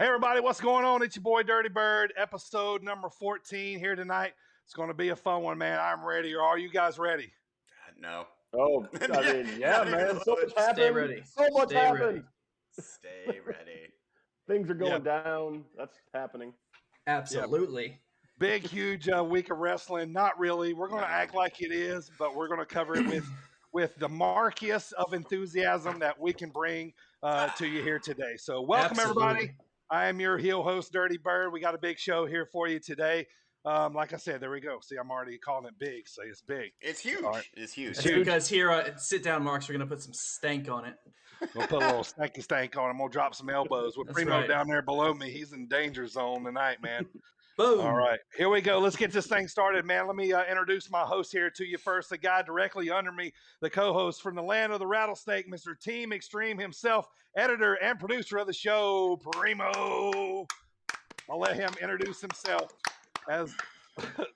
Hey, everybody, what's going on? It's your boy Dirty Bird, episode number 14 here tonight. It's going to be a fun one, man. I'm ready. Or are you guys ready? No. Oh, I mean, yeah, man. So much happened. Stay ready. So much Stay happened. ready. Stay ready. Things are going down. That's happening. Absolutely. Big, huge week of wrestling. Not really. We're going to act like it is, but we're going to cover it with the Marcus of enthusiasm that we can bring to you here today. So welcome, everybody. I am your heel host, Dirty Bird. We got a big show here for you today. Like I said, there we go. See, I'm already calling it big, so it's big. It's huge. Right. It's huge. That's because here at Sit Down Marks, we're going to put some stank on it. We'll put a little stank on him. We'll drop some elbows. With Primo down there below me, he's in danger zone tonight, man. Boom. All right, here we go. Let's get this thing started, man. Let me introduce my host here to you first. The guy directly under me, the co-host from the land of the rattlesnake, Mr. Team Extreme himself, editor and producer of the show, Primo. I'll let him introduce himself as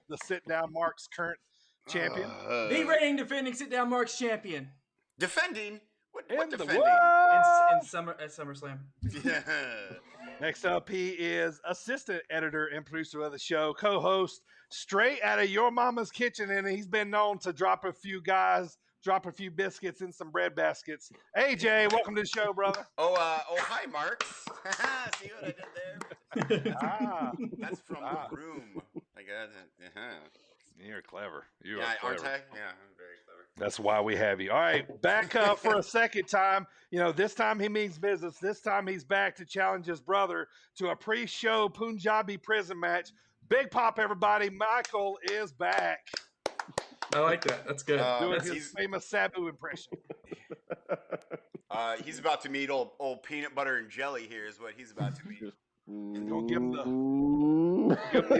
the Sit Down Marks current champion. The reigning defending Sit Down Marks champion. Defending? What defending? In SummerSlam. Yeah. Next up, he is assistant editor and producer of the show, co-host straight out of your mama's kitchen, and he's been known to drop a few biscuits in some bread baskets. AJ, welcome to the show, brother. Hi, Marks. See what I did there? That's from the room. I got it. You're clever. You are clever. Aren't I? Yeah, I'm very clever. That's why we have you. All right, back up for a second time. You know, this time he means business. This time he's back to challenge his brother to a pre-show Punjabi prison match. Big pop, everybody. Michael is back. I like that. That's good. Doing his famous Sabu impression. He's about to meet old peanut butter and jelly here is what he's about to meet. Don't give him the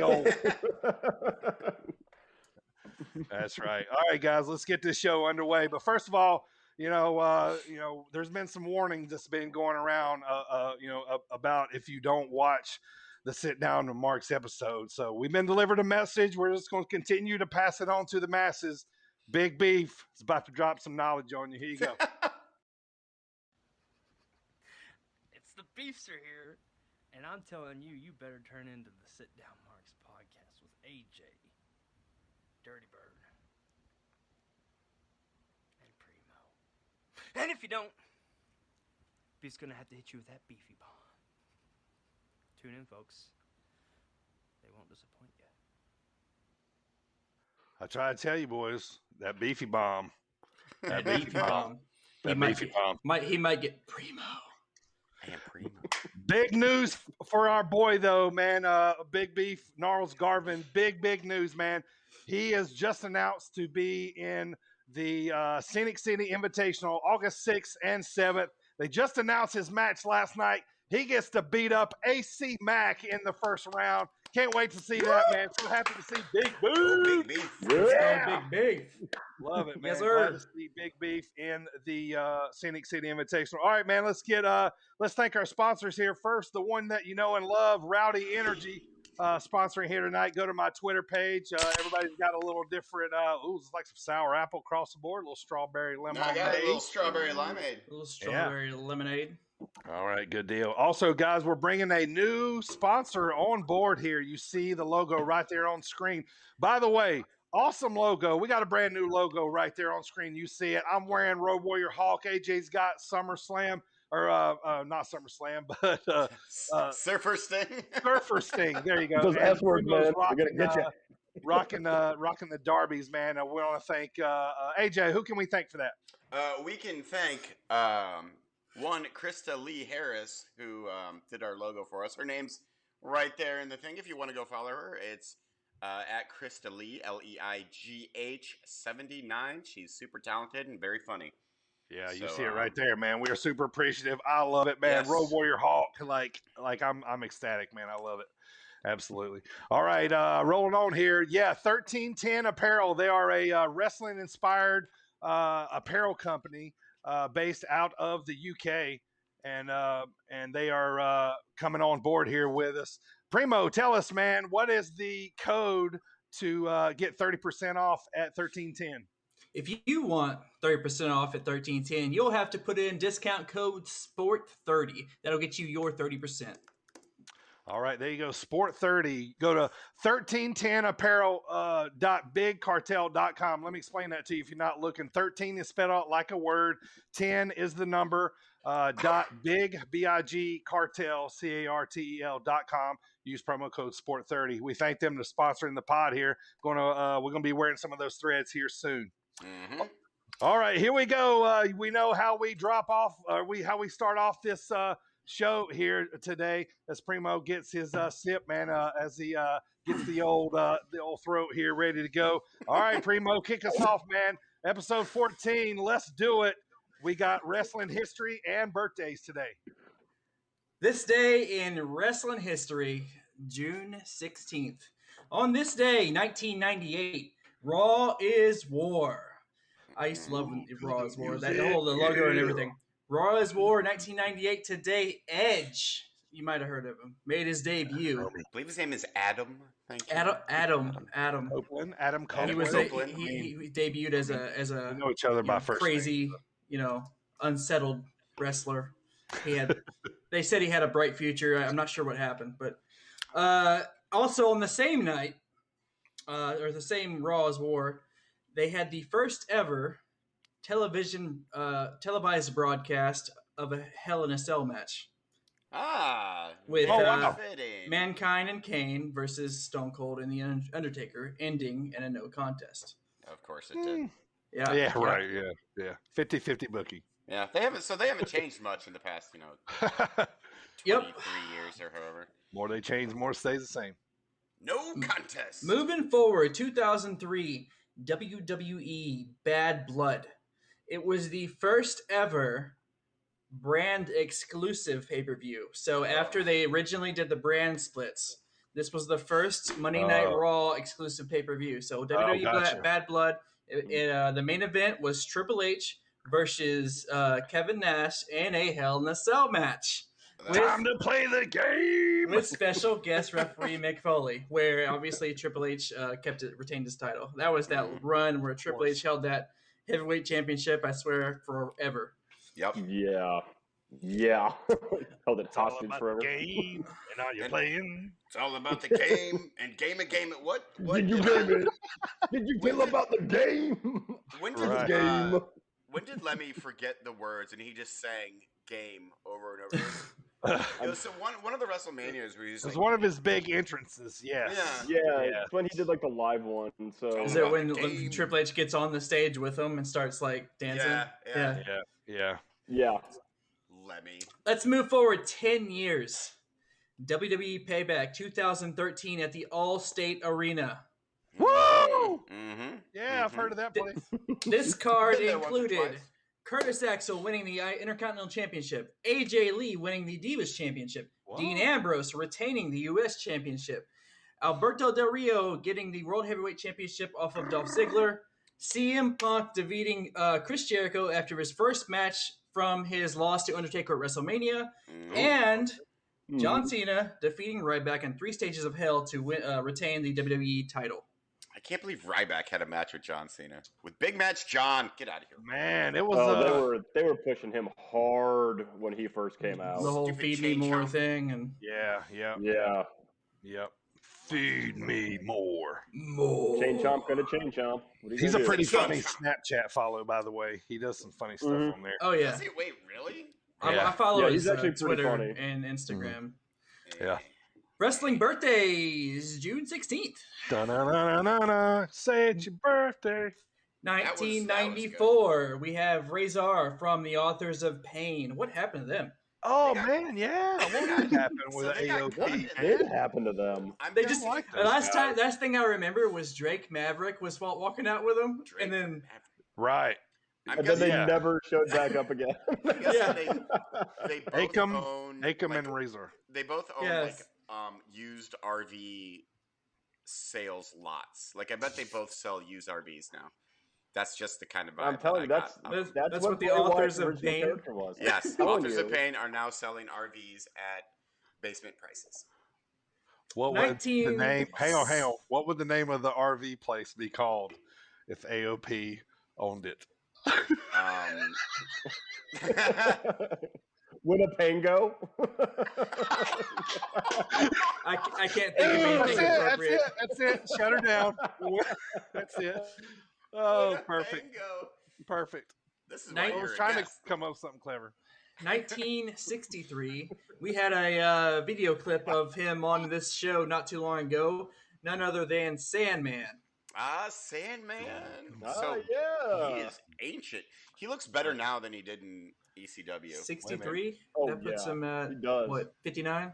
old. That's right. All right, guys, let's get this show underway. But first of all, there's been some warnings that's been going around, about if you don't watch the Sit Down with Marks episode. So we've been delivered a message. We're just going to continue to pass it on to the masses. Big Beef is about to drop some knowledge on you. Here you go. It's the Beefster here, and I'm telling you, you better turn into the Sit Down Marks podcast with AJ, Dirty Bird, and Primo. And if you don't, Beef's going to have to hit you with that beefy bomb. Tune in, folks. They won't disappoint you. I try to tell you, boys, that beefy bomb. That beefy bomb. He might get Primo. And Primo. Big news for our boy, though, man. Big Beef, Gnarls Garvin. Big news, man. He is just announced to be in the Scenic City Invitational August 6th and 7th. They just announced his match last night. He gets to beat up AC Mack in the first round. Can't wait to see that, man. So happy to see Big Beef. Big Beef. Yeah. Big Beef. Love it, man. Yes, sir. Glad to see Big Beef in the Scenic City Invitational. All right, man, let's thank our sponsors here. First, the one that you know and love, Rowdy Energy, sponsoring here tonight. Go to my Twitter page. Everybody's got a little different, it's like some sour apple across the board, a little strawberry lemonade. I got a little strawberry limeade. A little strawberry lemonade. All right, good deal. Also, guys, we're bringing a new sponsor on board here. You see the logo right there on screen. By the way, awesome logo. We got a brand new logo right there on screen. You see it. I'm wearing Road Warrior Hawk. AJ's got SummerSlam, or not SummerSlam, but Surfer Sting. Surfer Sting. There you go. Those S words, man. We're gonna get you. Rocking the Darbies, man. We want to thank AJ. Who can we thank for that? We can thank one, Krista Lee Harris, who did our logo for us. Her name's right there in the thing. If you want to go follow her, it's at Krista Lee, Leigh 79. She's super talented and very funny. Yeah, you see it right there, man. We are super appreciative. I love it, man. Yes. Road Warrior Hawk, like I'm ecstatic, man. I love it. Absolutely. All right, rolling on here. Yeah, 1310 Apparel. They are a wrestling-inspired apparel company. Based out of the UK, and they are coming on board here with us. Primo, tell us, man, what is the code to get 30% off at 1310? If you want 30% off at 1310, you'll have to put in discount code SPORT30. That'll get you your 30%. All right, there you go. Sport 30. Go to 1310apparel.bigcartel.com. Let me explain that to you if you're not looking. 13 is spelled out like a word. 10 is the number. .big, B-I-G, cartel, C-A-R-T-E-L.com. Use promo code SPORT30. We thank them for sponsoring the pod here. We're gonna be wearing some of those threads here soon. Mm-hmm. All right, here we go. We know how we drop off, how we start off this show here today as Primo gets his sip, man, as he gets the old throat here ready to go. All right, Primo, kick us off, man. Episode 14. Let's do it. We got wrestling history and birthdays today. This day in wrestling history, June 16th. On this day, 1998, Raw is War. I used to love Raw is War. The logo and everything. Raw is War, 1998. Today, Edge, you might have heard of him, made his debut. I believe his name is Adam. Thank you. Adam Copeland. He debuted as a we know each other by first crazy, name, unsettled wrestler. They said he had a bright future. I'm not sure what happened, but also on the same night, or the same Raw as War, they had the first ever televised broadcast of a Hell in a Cell match. With Mankind and Kane versus Stone Cold and The Undertaker, ending in a no contest. Of course it did. Yeah, right. Yeah. 50-50 booking. Yeah, they haven't changed much in the past, 23 years or however. More they change, more stays the same. No contest. Moving forward, 2003 WWE Bad Blood. It was the first ever brand exclusive pay-per-view. So after they originally did the brand splits, this was the first Monday Night Raw exclusive pay-per-view. So WWE Bad Blood, the main event was Triple H versus Kevin Nash in a Hell in a Cell match. Time to play the game! With special guest referee Mick Foley, where obviously Triple H retained his title. That was that run where Triple H held that heavyweight championship, I swear, forever. Yep. Yeah. Held it hostage forever. Game, and now you're playing. It's all about the game, and game at what? Did you game it? Did you tell about the game? When did Lemmy forget the words and he just sang game over and over again? It was one of the WrestleManias where he was it was one of his big entrances, Yeah. It's when he did like the live one. So is it when Triple H gets on the stage with him and starts like dancing? Yeah. Lemmy. Let's move forward 10 years. WWE Payback 2013 at the All-State Arena. Woo! Mm-hmm. Yeah, I've heard of that place. This card included Curtis Axel winning the Intercontinental Championship, AJ Lee winning the Divas Championship, Dean Ambrose retaining the U.S. Championship, Alberto Del Rio getting the World Heavyweight Championship off of Dolph Ziggler, CM Punk defeating Chris Jericho after his first match from his loss to Undertaker at WrestleMania, and John Cena defeating Ryback in 3 stages of hell to retain the WWE title. I can't believe Ryback had a match with John Cena. With Big Match John. Get out of here. Man, it was... they were pushing him hard when he first came out. The whole feed me more thing. And Yeah. Feed me more. Chain Chomp gonna Chain Chomp. He's a pretty funny Snapchat follow, by the way. He does some funny stuff on there. Oh, yeah. Wait, really? I follow his he's actually Twitter funny. and Instagram. Yeah. Wrestling birthdays, June 16th. Da-na-na-na-na. Say it's your birthday. 1994, we have Razor from the Authors of Pain. What happened to them? Oh, man, yeah. What happened with AOP? What did happen to them? They just like the last thing I remember was Drake Maverick was walking out with them, and then right. And then they never showed back up again. They both own Akam and Razor. They both own used RV sales lots. Like I bet they both sell used RVs now. That's just the kind of vibe I'm telling you, that's what the Authors of Pain was. Yes, Authors of Pain are now selling RVs at basement prices. What would the name? Hang on. What would the name of the RV place be called if AOP owned it? Winnepango. I can't think of anything appropriate. That's it. Shut her down. That's it. Oh, perfect. Perfect. This is why I was you're trying a to guest. come up with something clever. 1963, we had a video clip of him on this show not too long ago. None other than Sandman. Sandman. Oh, So yeah. he is ancient. He looks better now than he did in ECW. 63? Oh, That puts yeah. him at, He does. what, 59?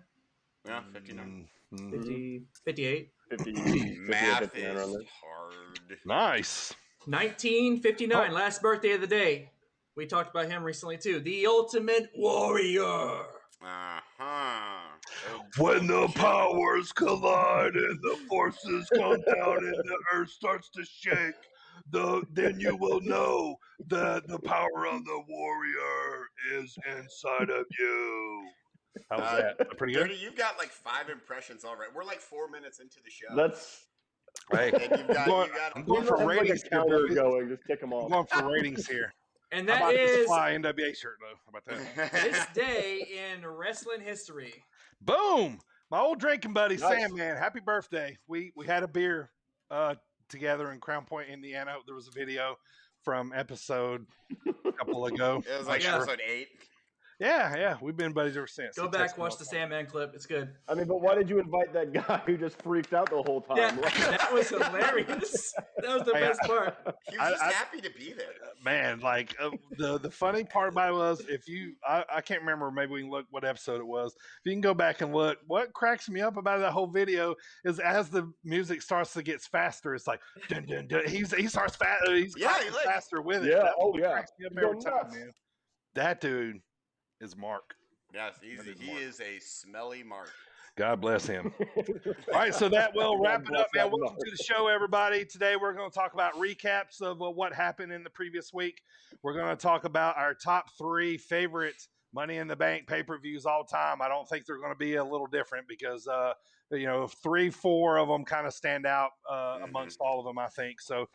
Yeah, 59. 50, 58? 50, Math 59 is around there. hard. Nice. 1959, last birthday of the day. We talked about him recently too. The Ultimate Warrior. When the powers collide and the forces come down and the earth starts to shake, then you will know that the power of the warrior is inside of you. How's that? Pretty good? Dirty, you've got like 5 impressions already. We're like 4 minutes into the show. That's Hey, I'm going for ratings. Like a counter going. Just kick them I'm off. going for ratings here. And How that about this is fly NWA shirt, though? How about that? this day in wrestling history. Boom! My old drinking buddy, Nice. Sandman. Happy birthday. We had a beer together in Crown Point, Indiana. There was a video from episode a couple ago. It was like Yeah. episode 8. Yeah. We've been buddies ever since. Go He back, texted me watch all the the time. Sandman clip. It's good. I mean, but why did you invite that guy who just freaked out the whole time? Yeah, that was hilarious. That was the Hey, best part. He was just happy to be there. Man, like the funny part about it was if you I can't remember, maybe we can look what episode it was. If you can go back and look, what cracks me up about that whole video is as the music starts to get faster, it's like dun, dun, dun. He starts faster. He's faster with it. Yeah, That's oh, what yeah. cracks me up He's every going time, nuts. man. That dude is Mark. Yes, he is a smelly mark. God bless him. All right, so that will wrap it up, man. that Welcome Mark. to the show, everybody. Today we're going to talk about recaps of what happened in the previous week. We're going to talk about our top 3 favorite Money in the Bank pay-per-views all time. I don't think they're going to be a little different because, 3, 4 of them kind of stand out amongst all of them, I think. So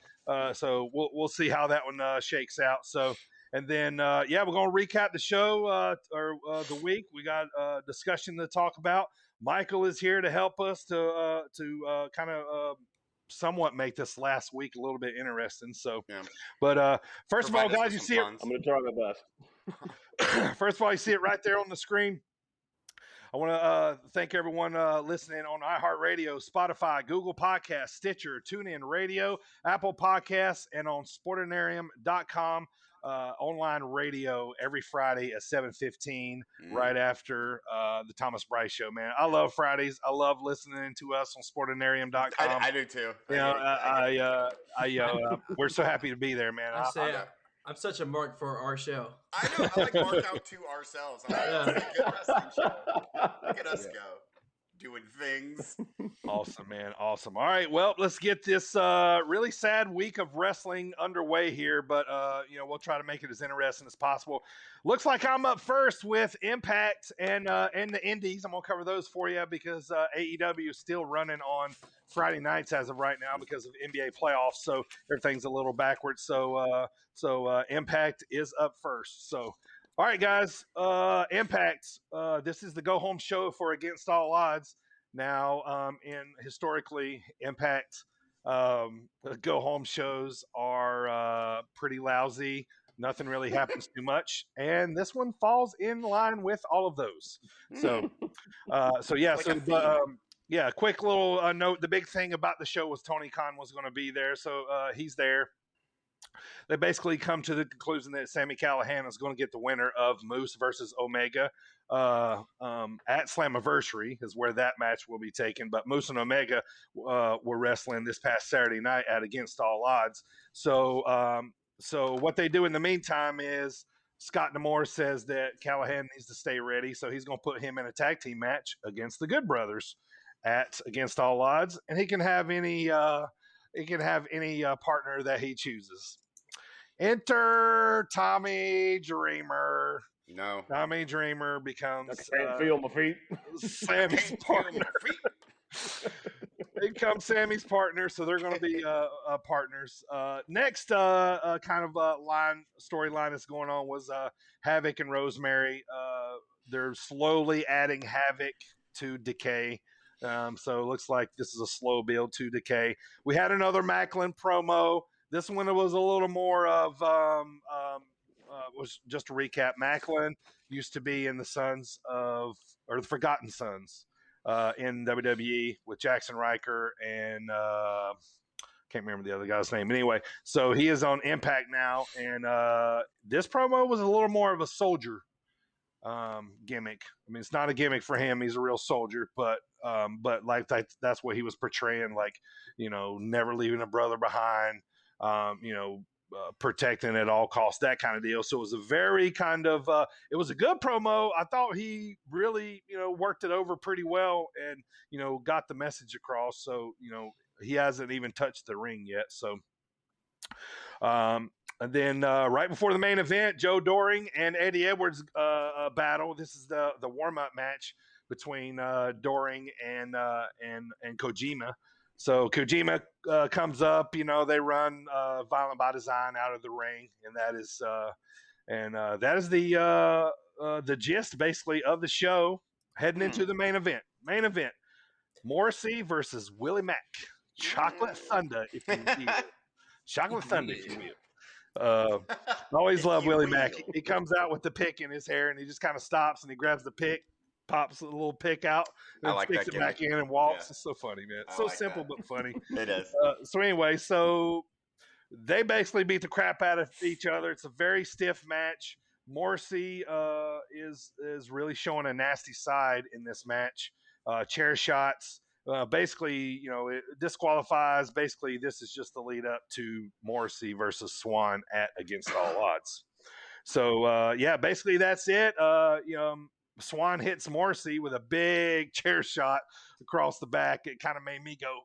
we'll see how that one shakes out. So. And then, we're going to recap the show or the week. We got a discussion to talk about. Michael is here to help us to kind of somewhat make this last week a little bit interesting. So, but first of all, guys, you see it. I'm going to try my best. First of all, you see it right there on the screen. I want to thank everyone listening on iHeartRadio, Spotify, Google Podcasts, Stitcher, TuneIn Radio, Apple Podcasts, and on Sportinarium.com. Online radio every Friday at 7:15, right after the Thomas Bryce Show. Man, I love Fridays. I love listening to us on Sportinarium.com. I do too. We're so happy to be there, man. I'm such a mark for our show. I know. I like mark out to ourselves. I'm like, it's a good wrestling show. Look at us go. Doing things. Awesome, man. Awesome. All right. Well, let's get this really sad week of wrestling underway here, but we'll try to make it as interesting as possible. Looks like I'm up first with Impact and the Indies. I'm gonna cover those for you because AEW is still running on Friday nights as of right now because of NBA playoffs, so everything's a little backwards. So Impact is up first. So. All right, guys. Impact. This is the go-home show for Against All Odds. Now, historically, Impact go-home shows are pretty lousy. Nothing really happens too much, and this one falls in line with all of those. So, quick little note. The big thing about the show was Tony Khan was going to be there, so he's there. They basically come to the conclusion that Sami Callihan is going to get the winner of Moose versus Omega at Slammiversary is where that match will be taken. But Moose and Omega were wrestling this past Saturday night at Against All Odds. So what they do in the meantime is Scott D'Amore says that Callihan needs to stay ready, so he's going to put him in a tag team match against the Good Brothers at Against All Odds, and he can have any partner that he chooses. Enter Tommy Dreamer. No. Tommy Dreamer becomes I can't feel my feet. Sammy's partner. He becomes Sammy's partner, so they're going to be partners. Next kind of storyline that's going on was Havoc and Rosemary they're slowly adding Havoc to Decay. So it looks like this is a slow build to Decay. We had another Macklin promo. This one was a little more of was just to recap. Macklin used to be in the Forgotten Sons in WWE with Jackson Riker and can't remember the other guy's name. Anyway, so he is on Impact now, and this promo was a little more of a soldier gimmick. I mean, it's not a gimmick for him; he's a real soldier. But like that's what he was portraying, like never leaving a brother behind. Protecting at all costs, that kind of deal. So it was a very kind of it was a good promo. I thought he really worked it over pretty well and got the message across. So he hasn't even touched the ring yet. So and then right before the main event, Joe Doring and Eddie Edwards battle. This is the warm-up match between Doring and Kojima. So Kojima comes up, they run Violent by Design out of the ring, and that is the gist basically of the show heading into the main event. Main event: Morrissey versus Willie Mack. Chocolate Thunder, if you will. Chocolate Thunder, if you will. Always love Willie Mack. He comes out with the pick in his hair, and he just kind of stops and he grabs the pick, pops a little pick out, and sticks it back in and walks. Yeah. It's so funny, man. It's so simple but funny. It is. So anyway, so they basically beat the crap out of each other. It's a very stiff match. Morrissey is really showing a nasty side in this match. Chair shots. Basically, it disqualifies. Basically, this is just the lead up to Morrissey versus Swan at Against All Odds. So, basically that's it. Swan hits Morrissey with a big chair shot across the back. It kind of made me go.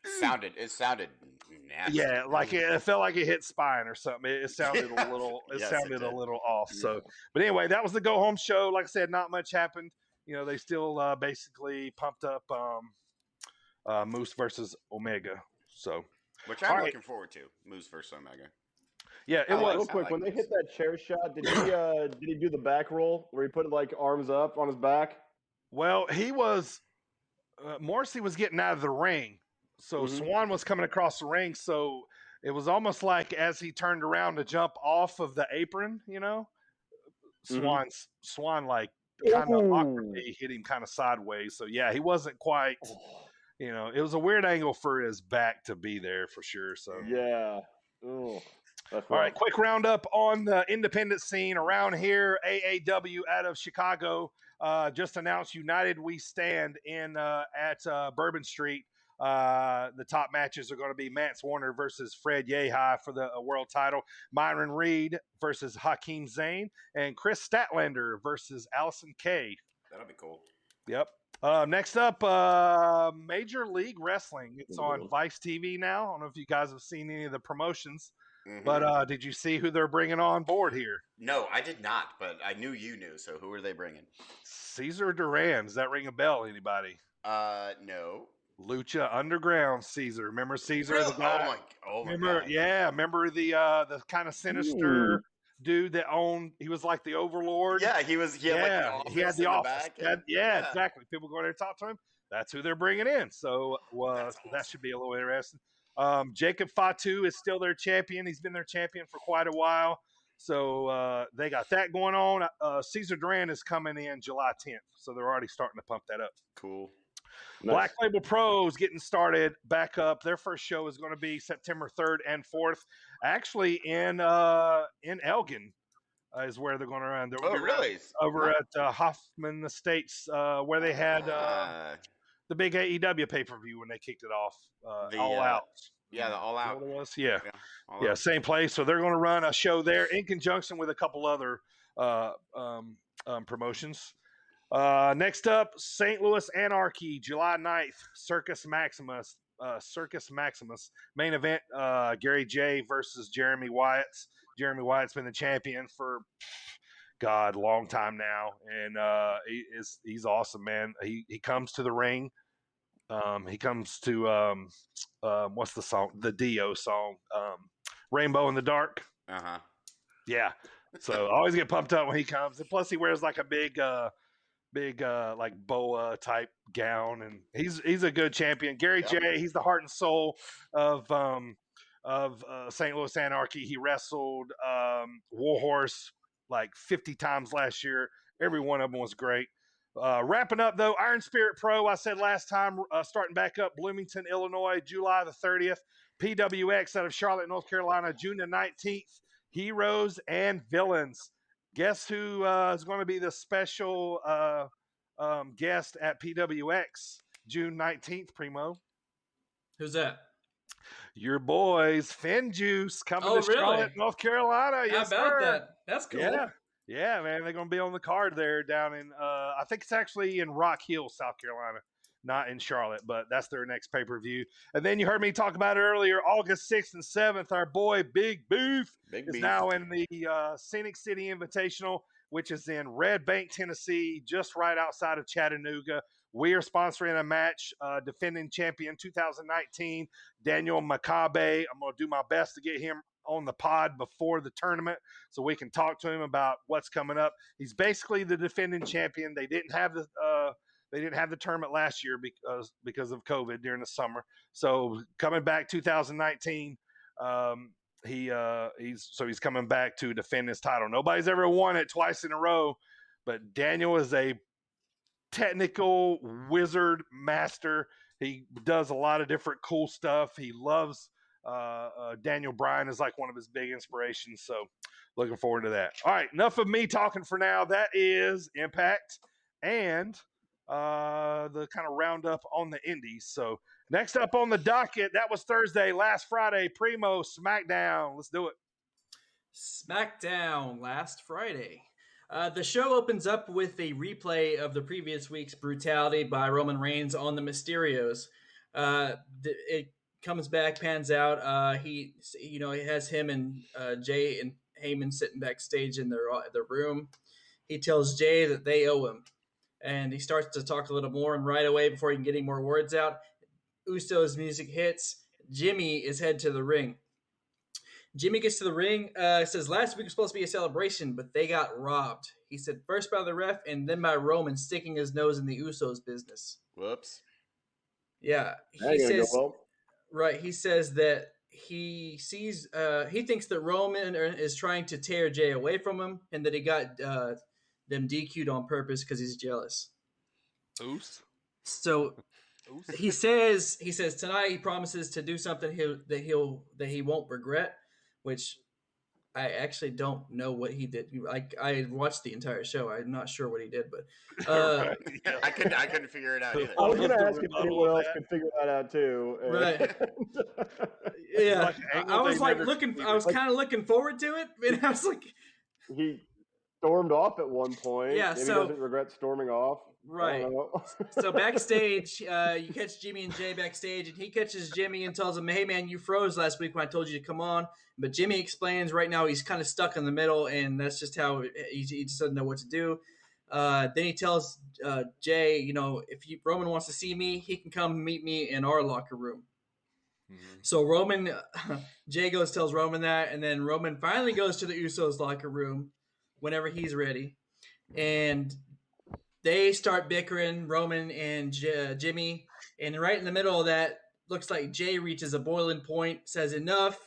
It sounded nasty. Yeah, like it felt like it hit spine or something. It sounded a little. It sounded a little off. Yeah. So, but anyway, that was the go home show. Like I said, not much happened. They still basically pumped up Moose versus Omega. So, which I'm looking forward to. Moose versus Omega. Yeah, it was. Real quick, when they hit that chair shot, did he do the back roll where he put arms up on his back? Well, he was Morrissey was getting out of the ring, so Swan was coming across the ring. So it was almost like as he turned around to jump off of the apron, Swan like kind of awkwardly hit him kind of sideways. So yeah, he wasn't quite. It was a weird angle for his back to be there for sure. So yeah. Ooh. All right, quick roundup on the independent scene around here. AAW out of Chicago just announced United We Stand at Bourbon Street. The top matches are going to be Mance Warner versus Fred Yehi for the world title, Myron Reed versus Hakeem Zayn, and Chris Statlander versus Allison Kay. That'll be cool. Yep. Next up, Major League Wrestling. It's on Vice TV now. I don't know if you guys have seen any of the promotions. But did you see who they're bringing on board here? No, I did not, but I knew you knew. So who are they bringing? Cesar Duran. Does that ring a bell, anybody? No. Lucha Underground Caesar. Remember Caesar? Really? The guy? Oh my God. Yeah, remember the kind of sinister dude that owned, he was like the overlord? Yeah, he had the office. Exactly. People go there and talk to him. That's who they're bringing in. So that should be a little interesting. Jacob Fatu is still their champion. He's been their champion for quite a while. So they got that going on. Cesar Duran is coming in July 10th. So they're already starting to pump that up. Cool. Nice. Black Label Pros getting started back up. Their first show is going to be September 3rd and 4th. Actually in Elgin is where they're going to run. Really? Over at Hoffman Estates where they had the big AEW pay-per-view when they kicked it off. All Out. Yeah, the All Out. What it was? Yeah. Out. Same place. So they're going to run a show there in conjunction with a couple other promotions. Next up, St. Louis Anarchy, July 9th, Circus Maximus. Main event, Gary J versus Jeremy Wyatt. Jeremy Wyatt's been the champion for long time now, and he's awesome, man. He comes to the ring. He comes to what's the song? The Dio song, Rainbow in the Dark. Uh-huh. Yeah. So I always get pumped up when he comes. And plus, he wears like a big like boa type gown, and he's a good champion. Gary J, he's the heart and soul of St. Louis Anarchy. He wrestled Warhorse like 50 times last year. Every one of them was great. Wrapping up though, Iron Spirit Pro. I said last time, starting back up, Bloomington, Illinois, July the 30th. PWX out of Charlotte, North Carolina, June the 19th. Heroes and Villains. Guess who is going to be the special guest at PWX June 19th, Primo? Who's that? Your boys, Fin Juice, coming to really? Charlotte, North Carolina. Yes, How about sir. that? That's cool. Yeah, man. They're going to be on the card there down in, I think it's actually in Rock Hill, South Carolina. Not in Charlotte, but that's their next pay-per-view. And then you heard me talk about it earlier, August 6th and 7th, our boy Big Beef is now in the Scenic City Invitational, which is in Red Bank, Tennessee, just right outside of Chattanooga. We are sponsoring a match, defending champion 2019, Daniel Makabe. I'm going to do my best to get him on the pod before the tournament so we can talk to him about what's coming up. He's basically the defending champion. They didn't have the tournament last year because of COVID during the summer. So coming back 2019, he's coming back to defend his title. Nobody's ever won it twice in a row, but Daniel is a technical wizard master. He does a lot of different cool stuff. He loves Daniel Bryan is like one of his big inspirations. So looking forward to that. All right, enough of me talking for now. That is Impact and the kind of roundup on the indies. So next up on the docket, that was Thursday, last Friday, Primo SmackDown. Let's do it. SmackDown last Friday. The show opens up with a replay of the previous week's brutality by Roman Reigns on the Mysterios. It comes back, pans out. He has him and Jay and Heyman sitting backstage in their room. He tells Jay that they owe him. And he starts to talk a little more, and right away, before he can get any more words out, Uso's music hits. Jimmy is head to the ring. Jimmy gets to the ring, says last week was supposed to be a celebration, but they got robbed. He said first by the ref and then by Roman sticking his nose in the Usos' business. Whoops. Yeah. He says that he sees, he thinks that Roman is trying to tear Jay away from him and that he got them DQ'd on purpose because he's jealous. Oops. So he says tonight he promises to do something that he won't regret, which I actually don't know what he did. I watched the entire show. I'm not sure what he did, but I couldn't figure it out either. I was going to ask if anyone else could figure that out too. Right. Yeah. I was kind of looking forward to it, and I was like, he stormed off at one point. Yeah, maybe so he doesn't regret storming off. Right. So backstage, you catch Jimmy and Jay backstage, and he catches Jimmy and tells him, "Hey man, you froze last week when I told you to come on." But Jimmy explains right now he's kind of stuck in the middle, and that's just how he just doesn't know what to do. Then he tells Jay, if Roman wants to see me, he can come meet me in our locker room. Mm-hmm. So Jay tells Roman that, and then Roman finally goes to the Usos' locker room whenever he's ready, and they start bickering, Roman and Jimmy, and right in the middle of that, looks like Jay reaches a boiling point, says enough,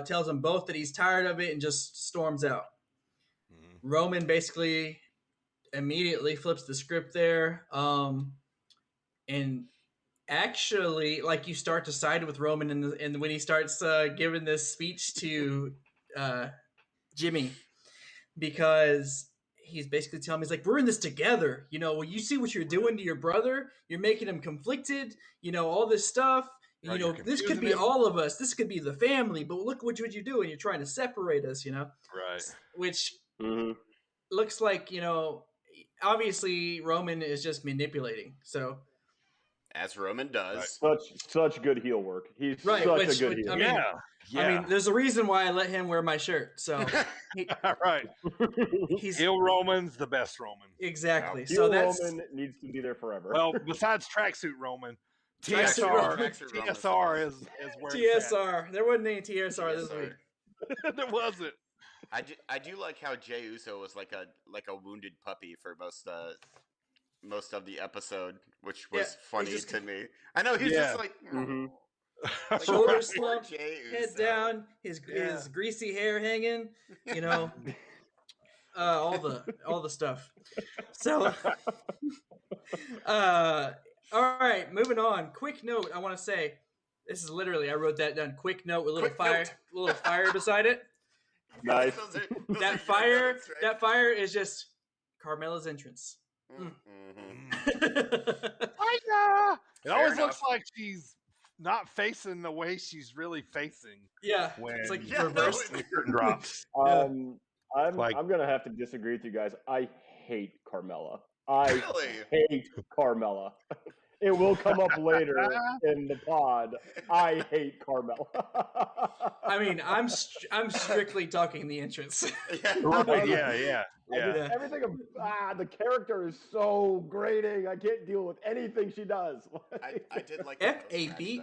tells them both that he's tired of it, and just storms out. Mm-hmm. Roman basically immediately flips the script there, and actually, you start to side with Roman, and when he starts giving this speech to Jimmy, because he's basically telling me, he's like, we're in this together. Well, you see what you're doing to your brother. You're making him conflicted, all this stuff. Right, this could be all of us. This could be the family. But look what you're doing. You're trying to separate us, Right. Which looks like, obviously Roman is just manipulating. So. As Roman does. Right. Such good heel work. He's such a good heel. I mean, there's a reason why I let him wear my shirt. So, right. He's heel Roman's the best Roman. Exactly. Heel so Roman needs to be there forever. Well, besides tracksuit Roman, TSR is where TSR. There wasn't any TSR this week. There wasn't. I do like how Jey Uso was like a wounded puppy for most of the episode, which was funny to me. I know he's just like, like shoulder poor slump, Jey head Uso. down, his greasy hair hanging, you know, all the stuff. So, all right, moving on. Quick note, I want to say, this is literally, I wrote that down. Quick note with a little fire beside it. Nice. Those That are fire, notes, right? that fire is just Carmella's entrance. It always looks like she's not facing the way she's really facing. Yeah, when it's like reversed. the curtain drops. I'm gonna have to disagree with you guys. I hate Carmella. I hate Carmella. It will come up later in the pod. I hate Carmella. I mean, I'm strictly talking the entrance. Yeah. Everything the character is so grating. I can't deal with anything she does. I did like FABOLOUS.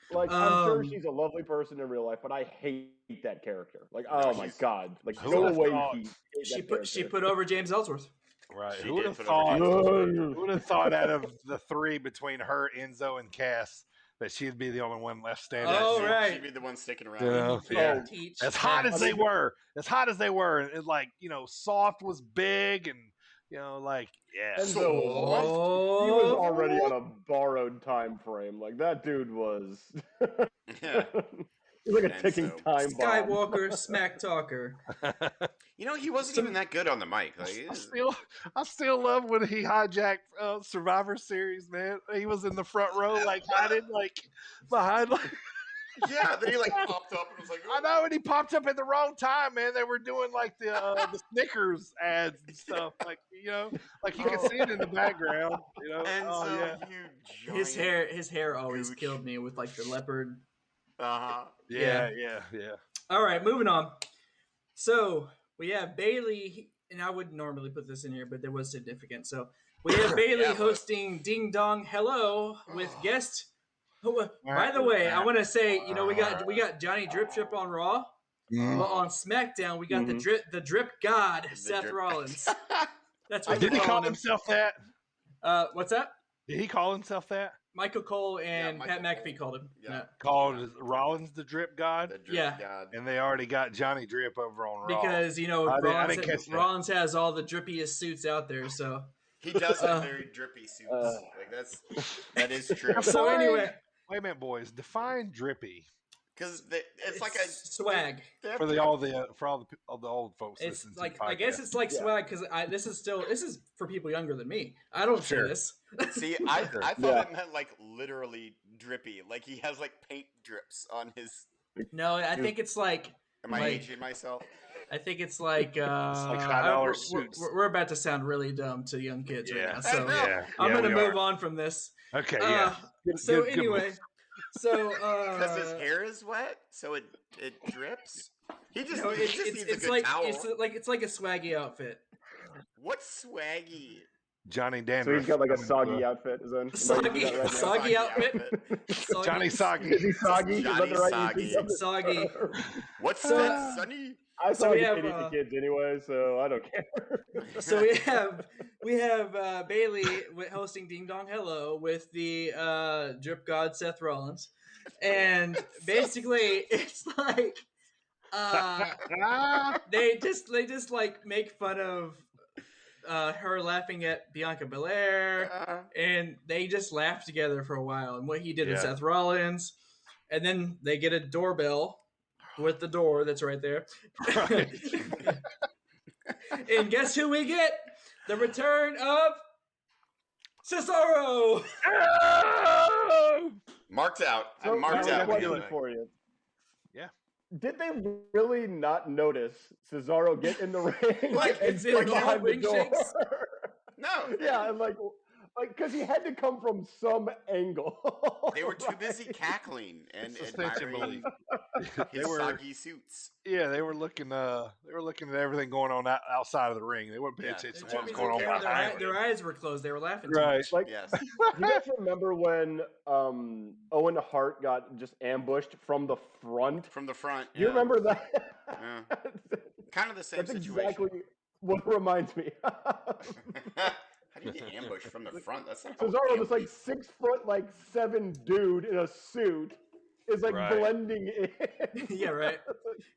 Like, I'm sure she's a lovely person in real life, but I hate that character. Like, oh my god! Like, no way she put over James Ellsworth. Right. Who would have thought out of the three between her, Enzo, and Cass that she'd be the only one left standing? Oh, right. She'd be the one sticking around. Yeah. As hot as they were, and like, Soft was big, and like, yeah. Enzo was he was already on a borrowed time frame. Like, that dude was. Yeah. He's like a ticking time bomb. Skywalker smack talker. He wasn't even that good on the mic. Like, I still love when he hijacked Survivor Series, man. He was in the front row, like hiding, like behind, like. Yeah, then he like popped up and was like, I know, and he popped up at the wrong time, man. They were doing like the Snickers ads and stuff, like like you can see it in the background, And his hair always killed me with like the leopard. Yeah. All right, moving on. So we have Bailey, and I wouldn't normally put this in here, but there was significant. So we have Bailey hosting Ding Dong Hello with guest. By the way, I want to say, we got Johnny Drip Trip on Raw. Well, on SmackDown, we got the Drip God, Seth Rollins. That's what did he call himself that? What's that? Did he call himself that? Michael Cole and Pat McAfee called him. Yeah. Called Rollins the Drip God? The Drip God. And they already got Johnny Drip over on Raw. Because, Rollins has all the drippiest suits out there, so. He does have very drippy suits. That is true. So anyway. Wait a minute, boys. Define drippy. Because it's like a swag for all the old folks. It's like, I guess it's like swag because this is for people younger than me. I don't say this. See, I thought it meant like literally drippy, like he has like paint drips on his. No, I think it's like. Am I aging myself? I think it's like suits. We're about to sound really dumb to young kids right now, so I'm going to move on from this. Okay, Anyway. So, because his hair is wet, so it drips. He just needs a good towel. It's like a swaggy outfit. What's swaggy? Johnny Dandruff. So he's got like a soggy outfit. Soggy outfit. Johnny Soggy. Is he soggy? Johnny Soggy. What's that, Sonny? I saw the kids anyway, so I don't care. So we have Bailey hosting Ding Dong Hello with the Drip God Seth Rollins, and basically it's like they just like make fun of her laughing at Bianca Belair, and they just laugh together for a while and what he did to Seth Rollins, and then they get a doorbell with the door that's right there. Right. And guess who we get? The return of Cesaro. Oh! Marked out. So, marked out. For you. Yeah. Did they really not notice Cesaro get in the ring? Behind the door? No. Yeah, and like because he had to come from some angle. They were too busy cackling and admiring His soggy suits. Yeah, they were looking at everything going on outside of the ring. They weren't paying attention to what was going on behind. Their eyes were closed. They were laughing too Right. much. Like, Yes. you guys remember when Owen Hart got just ambushed from the front? From the front. You remember that? Yeah. Kind of the same That's situation. exactly what it reminds me. How do you get ambushed from the front? That's not Cesaro, this like 6 foot, like 7 dude in a suit, is like blending in. Yeah, right.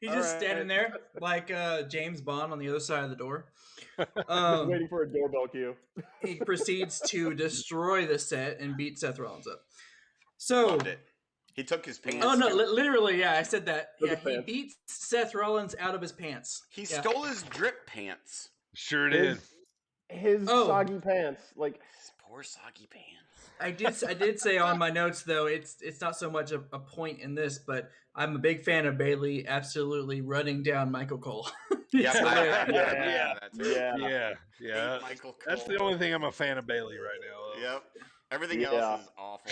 He's just standing there like James Bond on the other side of the door. Just waiting for a doorbell cue. He proceeds to destroy the set and beat Seth Rollins up. So Loved it. He took his pants. Oh no, literally, yeah, I said that. Took Yeah, his he pants. beat Seth Rollins out of his pants. He stole his drip pants. Sure did. His soggy pants, like His poor soggy pants. I did say on my notes though, it's not so much a point in this, but I'm a big fan of Bailey absolutely running down Michael Cole. Yeah. Michael Cole. That's the only thing I'm a fan of Bailey right now. Yep. Everything else is awful.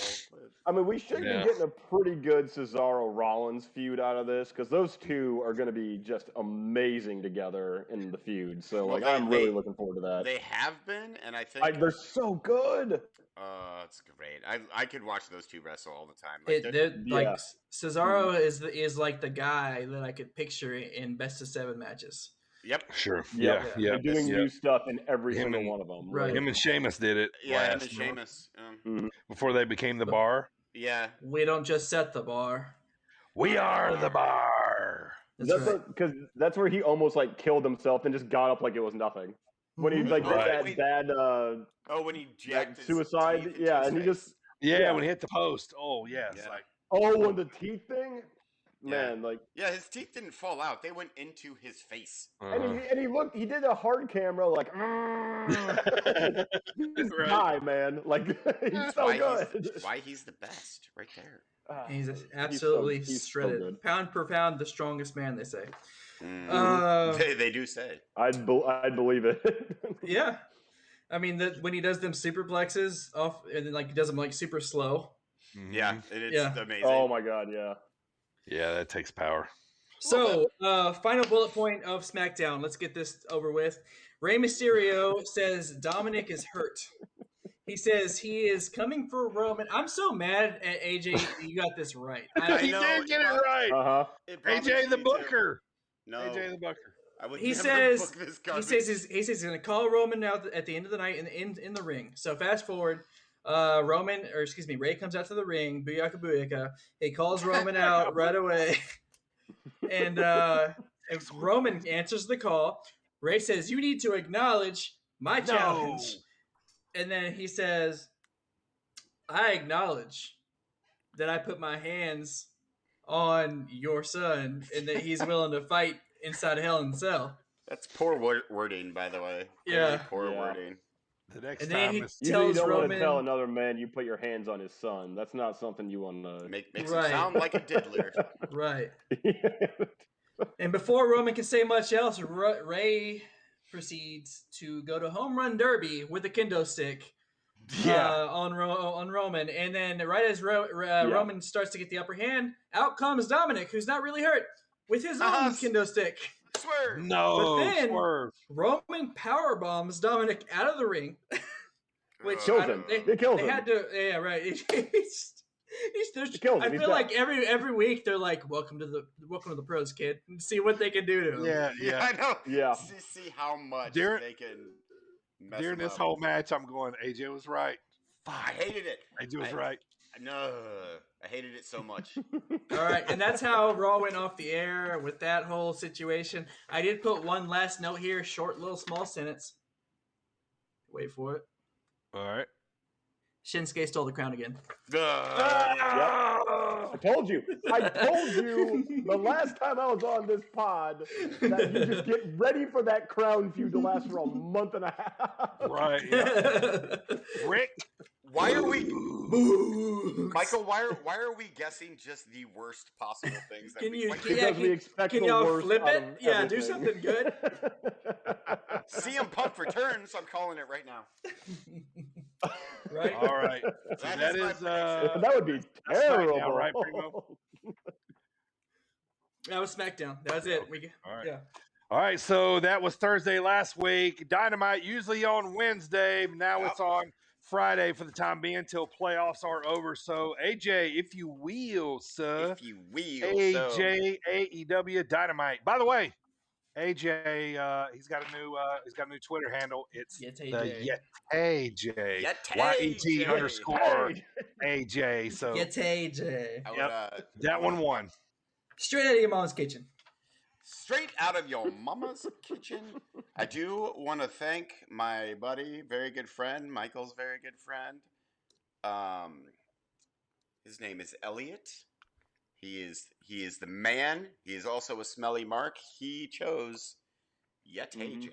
I mean, we should be getting a pretty good Cesaro-Rollins feud out of this, because those two are going to be just amazing together in the feud. So, I'm really looking forward to that. They have been, and I think they're so good. It's great. I could watch those two wrestle all the time. Like Cesaro is like the guy that I could picture in best of 7 matches. Yep. Sure. Yeah. They're doing new stuff in every single one of them. Right. Him and Sheamus did it. Yeah, him and Sheamus. Before they became the bar. Yeah. We don't just set the bar. We are the bar. Because that's where he almost like killed himself and just got up like it was nothing. When he like did that bad when he jacked suicide, and he just when he hit the post. Oh yeah, it's like when the teeth thing. Man, his teeth didn't fall out; they went into his face. And he did a hard camera like, this guy, man, like he's so good. Why he's the best, right there. He's absolutely shredded, so pound per pound, the strongest man. They say. They do say. I'd believe it. Yeah, I mean when he does them superplexes off, and then he does them like super slow. Yeah, it's amazing. Oh my god, yeah. Yeah, that takes power. So, final bullet point of SmackDown. Let's get this over with. Rey Mysterio says Dominic is hurt. He says he is coming for Roman. I'm so mad at AJ. You got this right. He did get it right. AJ the Booker. No, AJ the Booker. He says he's going to call Roman out at the end of the night in the ring. So fast forward. Ray comes out to the ring, booyaka booyaka. He calls Roman out right away. And Roman answers the call. Ray says, "You need to acknowledge my challenge." And then he says, "I acknowledge that I put my hands on your son and that he's willing to fight inside Hell in a Cell." That's poor wording, by the way. Yeah. Poor wording. The next and time he you tells don't Roman, want to tell another man you put your hands on his son. That's not something you want to makes him sound like a diddler. Right. And before Roman can say much else, Ray proceeds to go to Home Run Derby with a kendo stick on Roman. And then right as Roman starts to get the upper hand, out comes Dominic, who's not really hurt, with his own kendo stick. Swerve. No, but then swerve. Roman power bombs Dominic out of the ring, which kills him. It kills him. They had to, yeah, right. I feel like every week they're like, "Welcome to the pros, kid," and see what they can do to him. Yeah, I know. Yeah, see how much they can. During this whole match, I'm going. AJ was right. I hated it. AJ was right. No, I hated it so much. All right, and that's how Raw went off the air with that whole situation. I did put one last note here, short, little, small sentence. Wait for it. All right. Shinsuke stole the crown again. I told you the last time I was on this pod that you just get ready for that crown feud to last for a month and a half. Right. Yeah. Rick. Why are we, Michael? Why are we guessing just the worst possible things? That we expect can the y'all worst flip out it? of Yeah, everything. do something good. CM Punk returns. I'm calling it right now. Right. All right. So that would be terrible, now, right, Primo? That was SmackDown. That was it. All right. Yeah. All right, so that was Thursday last week. Dynamite usually on Wednesday. Now it's on Friday for the time being until playoffs are over. So, AJ, if you will, sir. If you will, AJ, AEW Dynamite. By the way, AJ, he's got a new Twitter handle. It's Yet the AJ. AJ. Yet YET _AJ. So Yet AJ. that one won. Straight out of your mom's kitchen. Straight out of your mama's kitchen. I do want to thank my buddy, very good friend, Michael's very good friend. His name is Elliot. He is the man. He is also a smelly mark. He chose Yet AJ.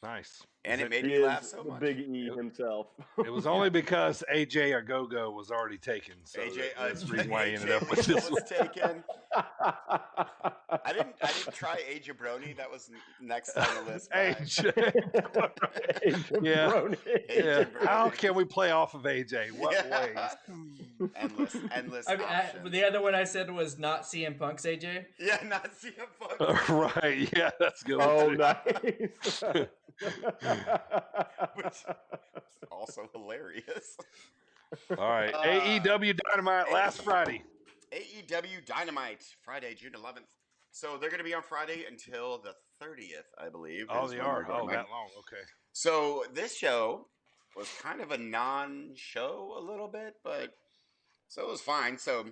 Nice. And it made me laugh so much. Big E himself. It was only because AJ Agogo was already taken. So that's the reason why he ended up with this one. Taken. I didn't try A Jabroni. That was next on the list. AJ. Yeah. How can we play off of AJ? What ways? Endless. The other one I said was not CM Punk's AJ. Yeah, not CM Punk. Right. Yeah, that's good. Oh, nice. Which is also hilarious. All right. AEW Dynamite last Friday. AEW Dynamite, Friday, June 11th. So they're going to be on Friday until the 30th, I believe. Oh, they are. Oh, that long. Okay. So this show was kind of a non-show a little bit, but so it was fine. So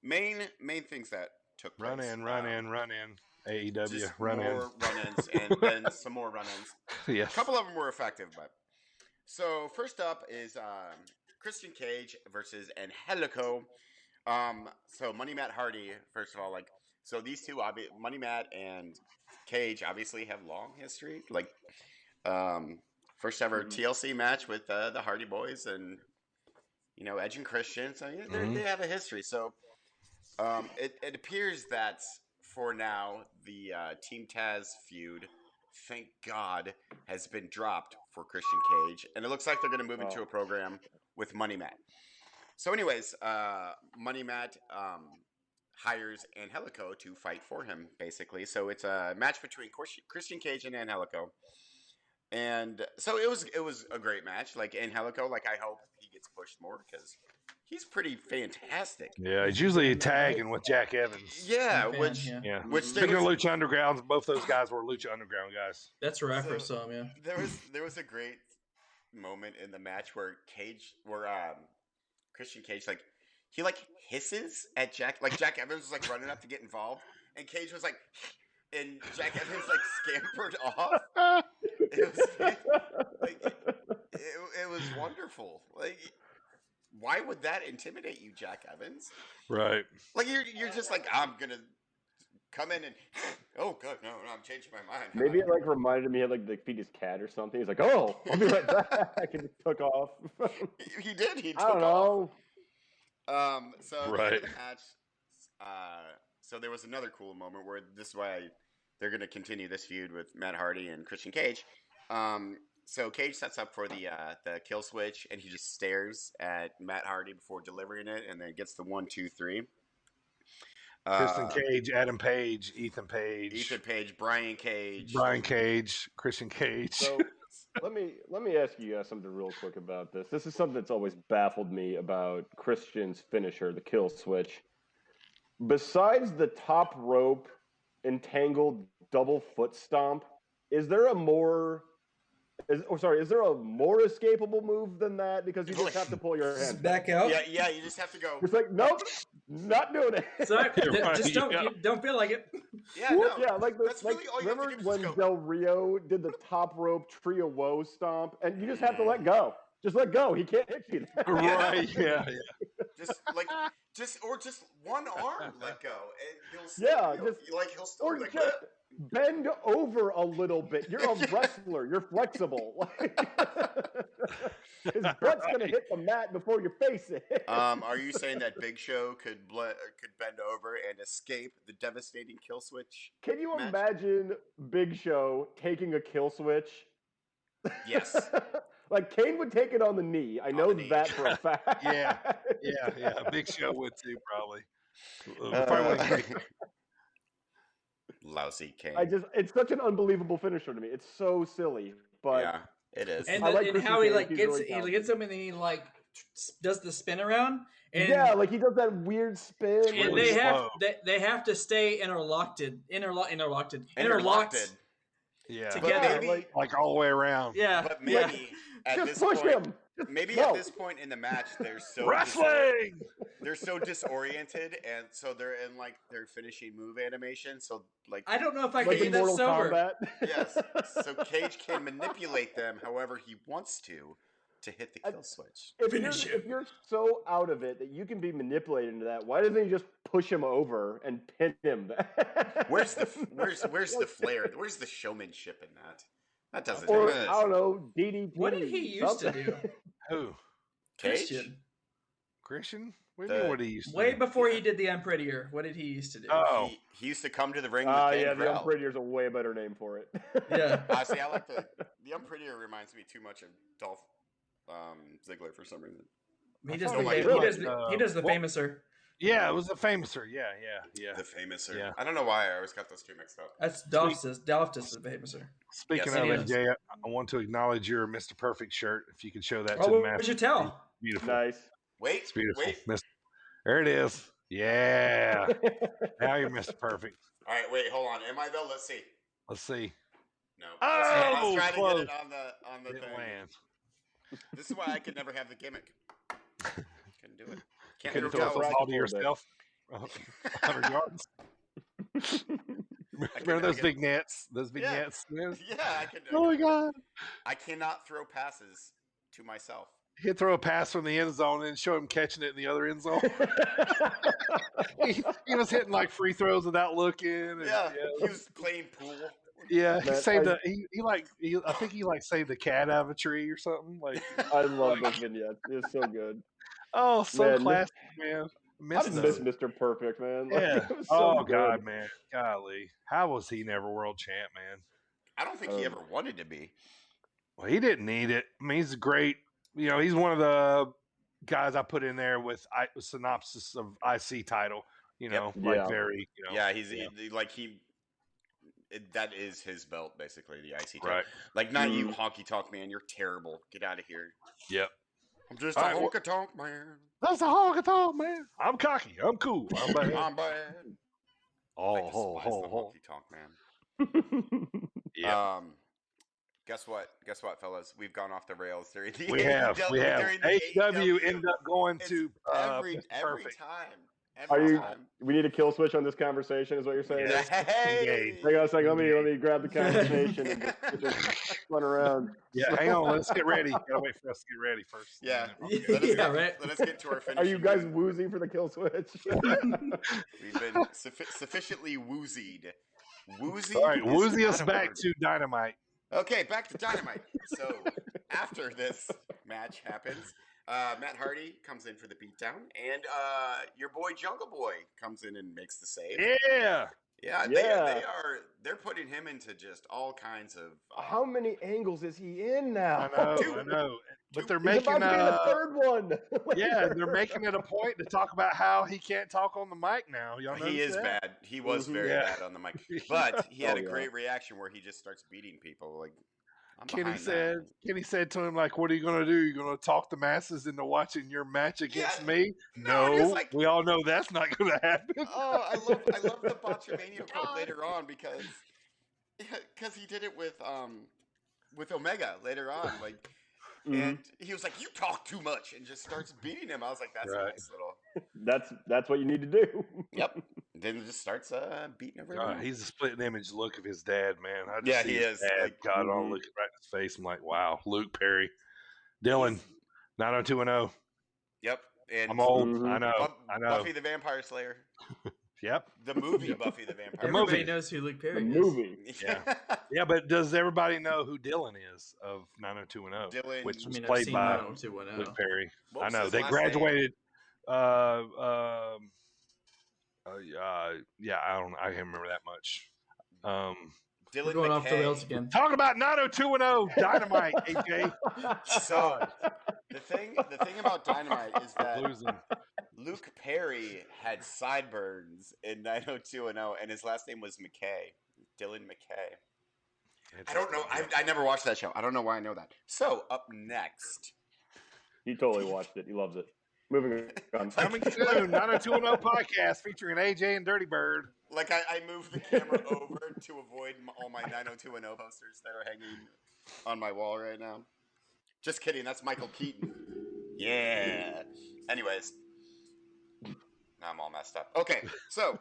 main things that took place. Run in. AEW, run-ins and then some more run-ins. Yeah. A couple of them were effective, but so first up is Christian Cage versus Angelico. So Money Matt Hardy, first of all, so these two, Money Matt and Cage, obviously have long history. First ever TLC match with the Hardy Boys and Edge and Christian. So they have a history. So it appears that for now the Team Taz feud, thank God, has been dropped for Christian Cage, and it looks like they're going to move into a program with Money Matt. So anyways, Money Matt hires Angelico to fight for him, basically. So it's a match between Christian Cage and Angelico. And so it was a great match. Angelico, I hope he gets pushed more because he's pretty fantastic. Yeah, he's usually tagging with Jack Evans. Yeah, which speaking of Lucha Underground, both those guys were Lucha Underground guys. That's where I first saw him, yeah. There was a great moment in the match where Christian Cage he hisses at Jack Jack Evans was running up to get involved, and Cage was and Jack Evans scampered off. It was wonderful. Why would that intimidate you, Jack Evans? Right. You're just I'm gonna come in and oh god, no, I'm changing my mind. Maybe it reminded me of the feed his cat or something. He's like, oh, I'll be right back, and just took off. He did. He took I don't know. off. So right. The match, so there was another cool moment where this is why they're going to continue this feud with Matt Hardy and Christian Cage. So Cage sets up for the kill switch, and he just stares at Matt Hardy before delivering it, and then gets the 1, 2, 3. Christian Cage, Adam Page, Ethan Page, Brian Cage, Christian Cage. So let me ask you guys something real quick about this. This is something that's always baffled me about Christian's finisher, the kill switch. Besides the top rope entangled double foot stomp, is there a more escapable move than that? Because you just have to pull your hand back out. Yeah, you just have to go. It's nope, not doing it. Sorry, just don't feel like it. Yeah, no. Yeah, really all you remember have to do when Del Rio did the top rope trio woe stomp, and you just have to let go. Just let go. He can't hit you. Right? Yeah. Just one arm let go, and he'll still just bend over a little bit. You're a wrestler. You're flexible. His butt's gonna hit the mat before you face it. Are you saying that Big Show could bend over and escape the devastating kill switch? Can you imagine Big Show taking a kill switch? Yes. Kane would take it on the knee. I know that for a fact. Yeah. Big Show would too, probably. lousy Kane. It's such an unbelievable finisher to me. It's so silly, but yeah, it is. And, like how he Kane. like He's gets really he gets him and he like does the spin around. And yeah, like he does that weird spin. And really they have to stay interlocked. Yeah, together, like all the way around. Yeah, but maybe at just this push point, him. at this point in the match, they're so wrestling. They're so disoriented, and so they're in like their finishing move animation. So like, I don't know if I like can do this sober. Kombat. Yes, so Cage can manipulate them however he wants to hit the kill switch. If you're so out of it that you can be manipulated into that, why doesn't he just push him over and pin him? Where's the flair? Where's the showmanship in that? That doesn't. Or I don't know, DDT. What did he used to do? Who? Cage? Christian? What do you mean what he used to Way do? before he did the Unprettier. What did he used to do? Oh. He used to come to the ring with yeah, the Gangrel. Unprettier is a way better name for it. Yeah. See, I like the Unprettier reminds me too much of Dolph Ziggler for some reason. He does the famouser. Yeah, it was the famouser. Yeah. The famouser. Yeah. I don't know why I always got those two mixed up. That's Dolph does the famouser. Speaking Yes, of it, Jay, I want to acknowledge your Mr. Perfect shirt. If you could show that to Oh, the what master. would you tell? Beautiful. Nice. Wait, It's beautiful. wait. There it is. Yeah. Now you're Mr. Perfect. All right, wait, ouldon. Am I though? Let's see. Let's see. No. Oh, I was trying close. to get it on the Didn't thing. land. This is why I could never have the gimmick. Couldn't do it. Can't Couldn't do throw it. a ball to yourself. 100 yards. Remember those vignettes? Those vignettes? Man? Yeah, I could. Oh my God. I cannot throw passes to myself. He'd throw a pass from the end zone and show him catching it in the other end zone. he was hitting like free throws without looking. And, He was playing pool. Yeah, he saved I think he saved a cat out of a tree or something. Like I love those vignettes. It's so good. Oh, so Man, classic, man. I just miss Mr. Perfect, man. Like, Yeah. it was so good. God, man. Golly. How was he never world champ, man? I don't think he ever wanted to be. Well, he didn't need it. I mean, he's great. You know, he's one of the guys I put in there with synopsis of IC title. You know, very. You know, yeah, that is his belt, basically, the IC title. Right. Like, not you, honky tonk man. You're terrible. Get out of here. Yep. I'm just a honky tonk man. That's a honky tonk man. I'm cocky. I'm cool. I'm bad. I'm bad. Oh, ho, ho. Honky tonk man. Yeah. Guess what, fellas? We've gone off the rails during the We have. AEW ended up going to every perfect. time. We need a kill switch on this conversation, is what you're saying? Hey! Hang on a second. Let me grab the conversation and just run around. Yeah, hang on. Let's get ready. Gotta wait for us to get ready first. Yeah. Right. Let us get to our finish. Are you guys woozy for the kill switch? We've been sufficiently woozied. Woozy. All right, woozy us back to Dynamite. Okay, back to Dynamite. So after this match happens, Matt Hardy comes in for the beatdown, and your boy Jungle Boy comes in and makes the save. Yeah. They're putting him into just all kinds of. How many angles is he in now? I know. But they're making a third one. They're making it a point to talk about how he can't talk on the mic now. He is bad. He was very bad on the mic, but he had a great reaction where he just starts beating people. Like Kenny said to him, like, "What are you going to do? You're going to talk the masses into watching your match against me?" No, we all know that's not going to happen. Oh, I love the Botchamania quote later on because he did it with Omega later on, like. And he was like, "You talk too much," and just starts beating him. I was like, "That's a nice little." That's what you need to do. Yep. Then it just starts beating everyone. He's a split image look of his dad, man. He is. Dad, God, I'll look right in his face. I'm like, wow, Luke Perry, Dylan, 90210. Yep. And I'm old. I know. Buffy the Vampire Slayer. Yep. The movie Buffy the Vampire. Everybody knows who Luke Perry is. The movie. Yeah, but does everybody know who Dylan is of 90210? Dylan, which was played by Luke Perry. I know. They graduated. I can't remember that much. Dylan We're going McKay. off the rails again. Talking about 90210 Dynamite, AJ. So the thing about Dynamite is that Luke Perry had sideburns in 90210, and his last name was McKay. Dylan McKay. I don't know. I never watched that show. I don't know why I know that. So, up next. He totally watched it. He loves it. Moving on. Coming soon, 90210 podcast featuring AJ and Dirty Bird. Like, I moved the camera over to avoid all my 90210 posters that are hanging on my wall right now. Just kidding. That's Michael Keaton. Yeah. Anyways. Now I'm all messed up. Okay, so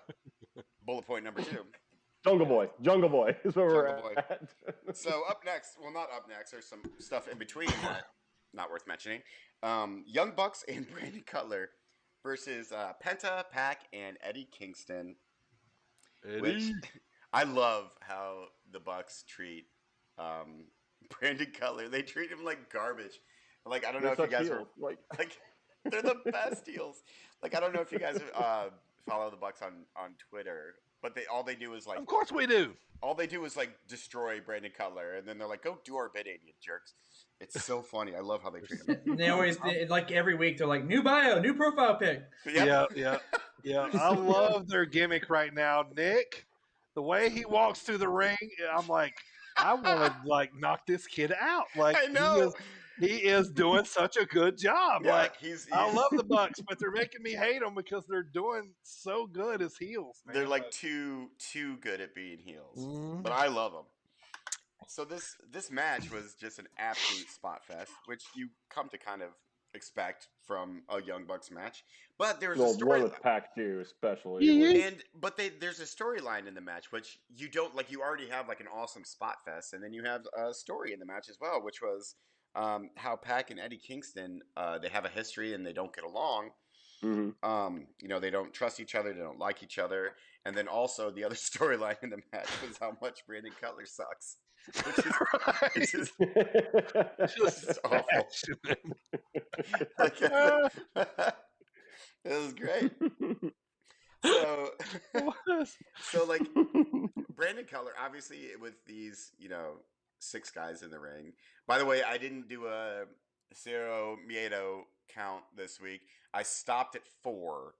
bullet point number 2. Jungle Boy is where we're at. So up next, well, not up next. There's some stuff in between that not worth mentioning. Young Bucks and Brandon Cutler versus Penta, Pac, and Eddie Kingston. Which I love how the Bucks treat Brandon Cutler. They treat him like garbage. Like, I don't know if you guys are like they're the best heels. Like, I don't know if you guys follow the Bucks on Twitter, but all they do is like. Of course we do. All they do is like destroy Brandon Cutler, and then they're like, "Go do our bidding, you jerks." It's so funny. I love how they treat him. They always like every week they're like, "New bio, new profile pic." Yeah. I love their gimmick right now, Nick. The way he walks through the ring, I'm like, I want to like knock this kid out. Like, I know. He is doing such a good job. Yeah, like I love the Bucks, but they're making me hate them because they're doing so good as heels. Man. They're like too good at being heels, but I love them. So this match was just an absolute spot fest, which you come to kind of expect from a Young Bucks match. But there's a story with Pac too, especially. But there's a storyline in the match, which you don't like. You already have like an awesome spot fest, and then you have a story in the match as well, which was. How Pac and Eddie Kingston, they have a history and they don't get along. Mm-hmm. They don't trust each other. They don't like each other. And then also the other storyline in the match was how much Brandon Cutler sucks. Which is just awful. It was great. So like Brandon Cutler, obviously with these, 6 guys in the ring. By the way, I didn't do a Cero Miedo count this week. I stopped at 4,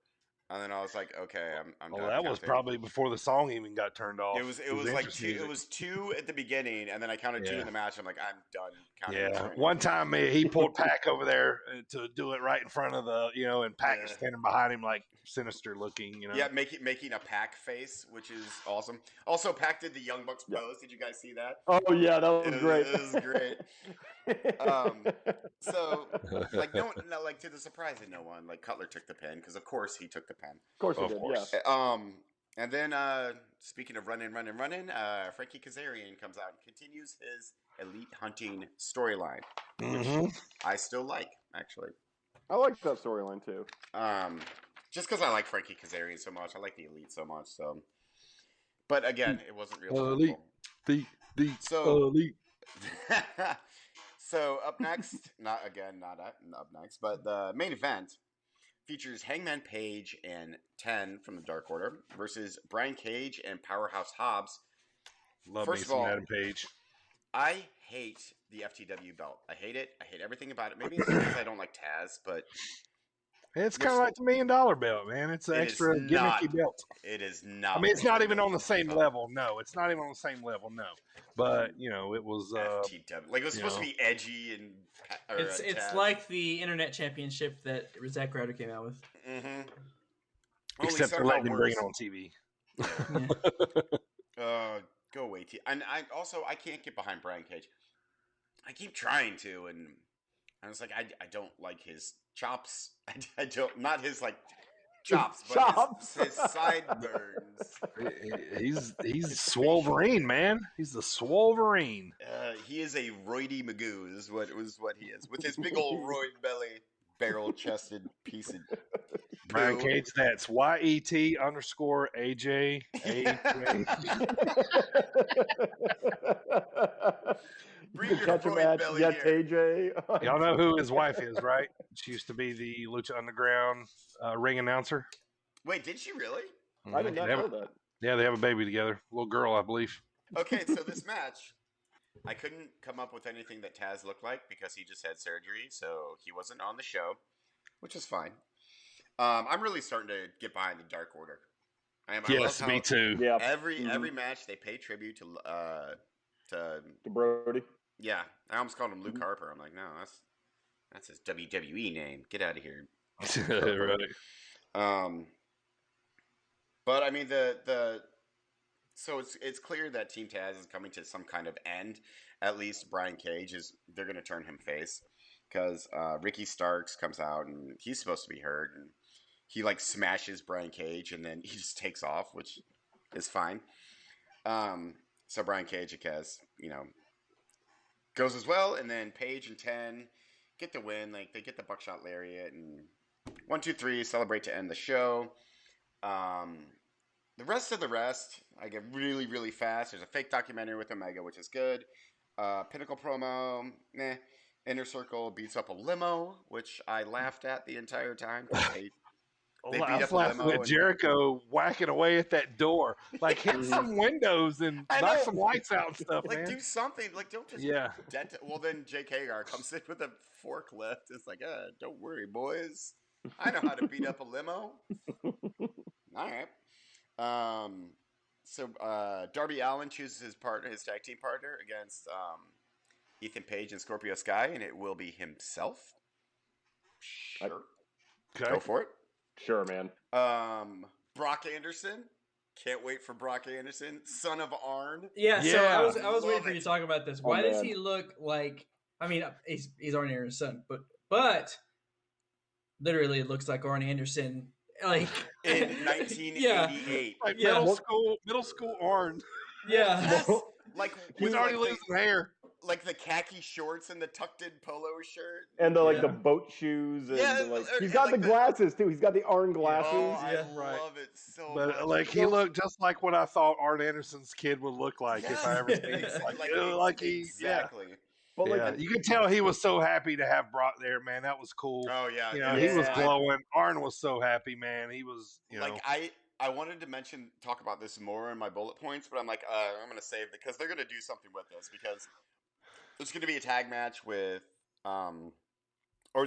and then I was like, okay, I'm done. Well, that was probably before the song even got turned off. It was like 2. It was 2 at the beginning, and then I counted 2 in the match. I'm like, I'm done counting. Yeah, one time he pulled Pac over there to do it right in front of the, and Pac is standing behind him like sinister looking, Yeah, making a Pac face, which is awesome. Also, Pac did the Young Bucks pose. Did you guys see that? Oh yeah, that was great. It was great. So like like to the surprise of no one, like Cutler took the pin because of course he took the pin. Of course he did. Yeah. And then speaking of running, Frankie Kazarian comes out and continues his elite hunting storyline, which I still like actually. I like that storyline too. Just because I like Frankie Kazarian so much, I like the elite so much. So, but again, it wasn't real. Elite, the elite. So up next, not up next, but the main event features Hangman Page and 10 from the Dark Order versus Brian Cage and Powerhouse Hobbs. First of all, Adam Page. I hate the FTW belt. I hate it. I hate everything about it. Maybe it's because I don't like Taz, but it's kind of like the $1 million belt, man. It's an extra gimmicky belt. It is not. I mean, it's not even on the same level. No, it's not even on the same level. No, but it was FTW. Like it was supposed to be edgy and. It's like the Internet Championship that Zack Ryder came out with. Mm-hmm. Except for letting him bring it on TV. Go away, and I can't get behind Brian Cage. I keep trying to, and I was like, I don't like his chops. I don't, not his like chops, but his sideburns. He's Swolverine, man. He's the Swolverine. He is a roidy Magoo, is what he is, with his big old roid belly, barrel-chested piece of. Brian Cage, that's YET_AJ. Bring your roid belly here. AJ. Y'all know who his wife is, right? She used to be the Lucha Underground ring announcer. Wait, did she really? I did not know that. Yeah, they have a baby together. A little girl, I believe. Okay, so this match, I couldn't come up with anything that Taz looked like because he just had surgery, so he wasn't on the show, which is fine. I'm really starting to get behind the Dark Order. Yes, me too. Yeah. Every match they pay tribute to Brody. Yeah, I almost called him Luke Harper. I'm like, no, that's his WWE name. Get out of here. Right. But I mean so it's clear that Team Taz is coming to some kind of end. At least Brian Cage they're going to turn him face because Ricky Starks comes out and he's supposed to be hurt and he like smashes Brian Cage and then he just takes off, which is fine. So Brian Cage, I guess, goes as well, and then Page and 10 get the win. Like they get the buckshot lariat and 1, 2, 3 celebrate to end the show. The rest, I get really, really fast. There's a fake documentary with Omega, which is good. Pinnacle promo, Inner Circle beats up a limo, which I laughed at the entire time. They beat up a limo with Jericho whacking away at that door, like hit some windows and knock some lights out and stuff. Like man. Do something. Like don't just dent it. Well, then Jake Hagar comes in with a forklift. It's like, don't worry, boys. I know how to beat up a limo. All right. So Darby Allin chooses his tag team partner against Ethan Page and Scorpio Sky, and it will be himself. Sure. Okay. Go for it. Sure, man. Brock Anderson. Can't wait for Brock Anderson, son of Arn. Yeah. So I was waiting for you to talk about this. Why does he look like? I mean, he's Arn Anderson's son, but literally it looks like Arn Anderson. Like in 1988, like middle school Arn. Yeah, yes. Like he's already losing hair. Like the khaki shorts and the tucked-in polo shirt, and the the boat shoes, and he's got the glasses too. He's got the Arn glasses. Oh, I love it so much. But like he looked just like what I thought Arn Anderson's kid would look like if I ever seen him. Exactly. But you could tell he was so happy to have Brock there, man. That was cool. Oh yeah, he was glowing. Arn was so happy, man. He was, I wanted to talk about this more in my bullet points, but I'm like, I'm gonna save it because they're gonna do something with this because there's gonna be a tag match with, or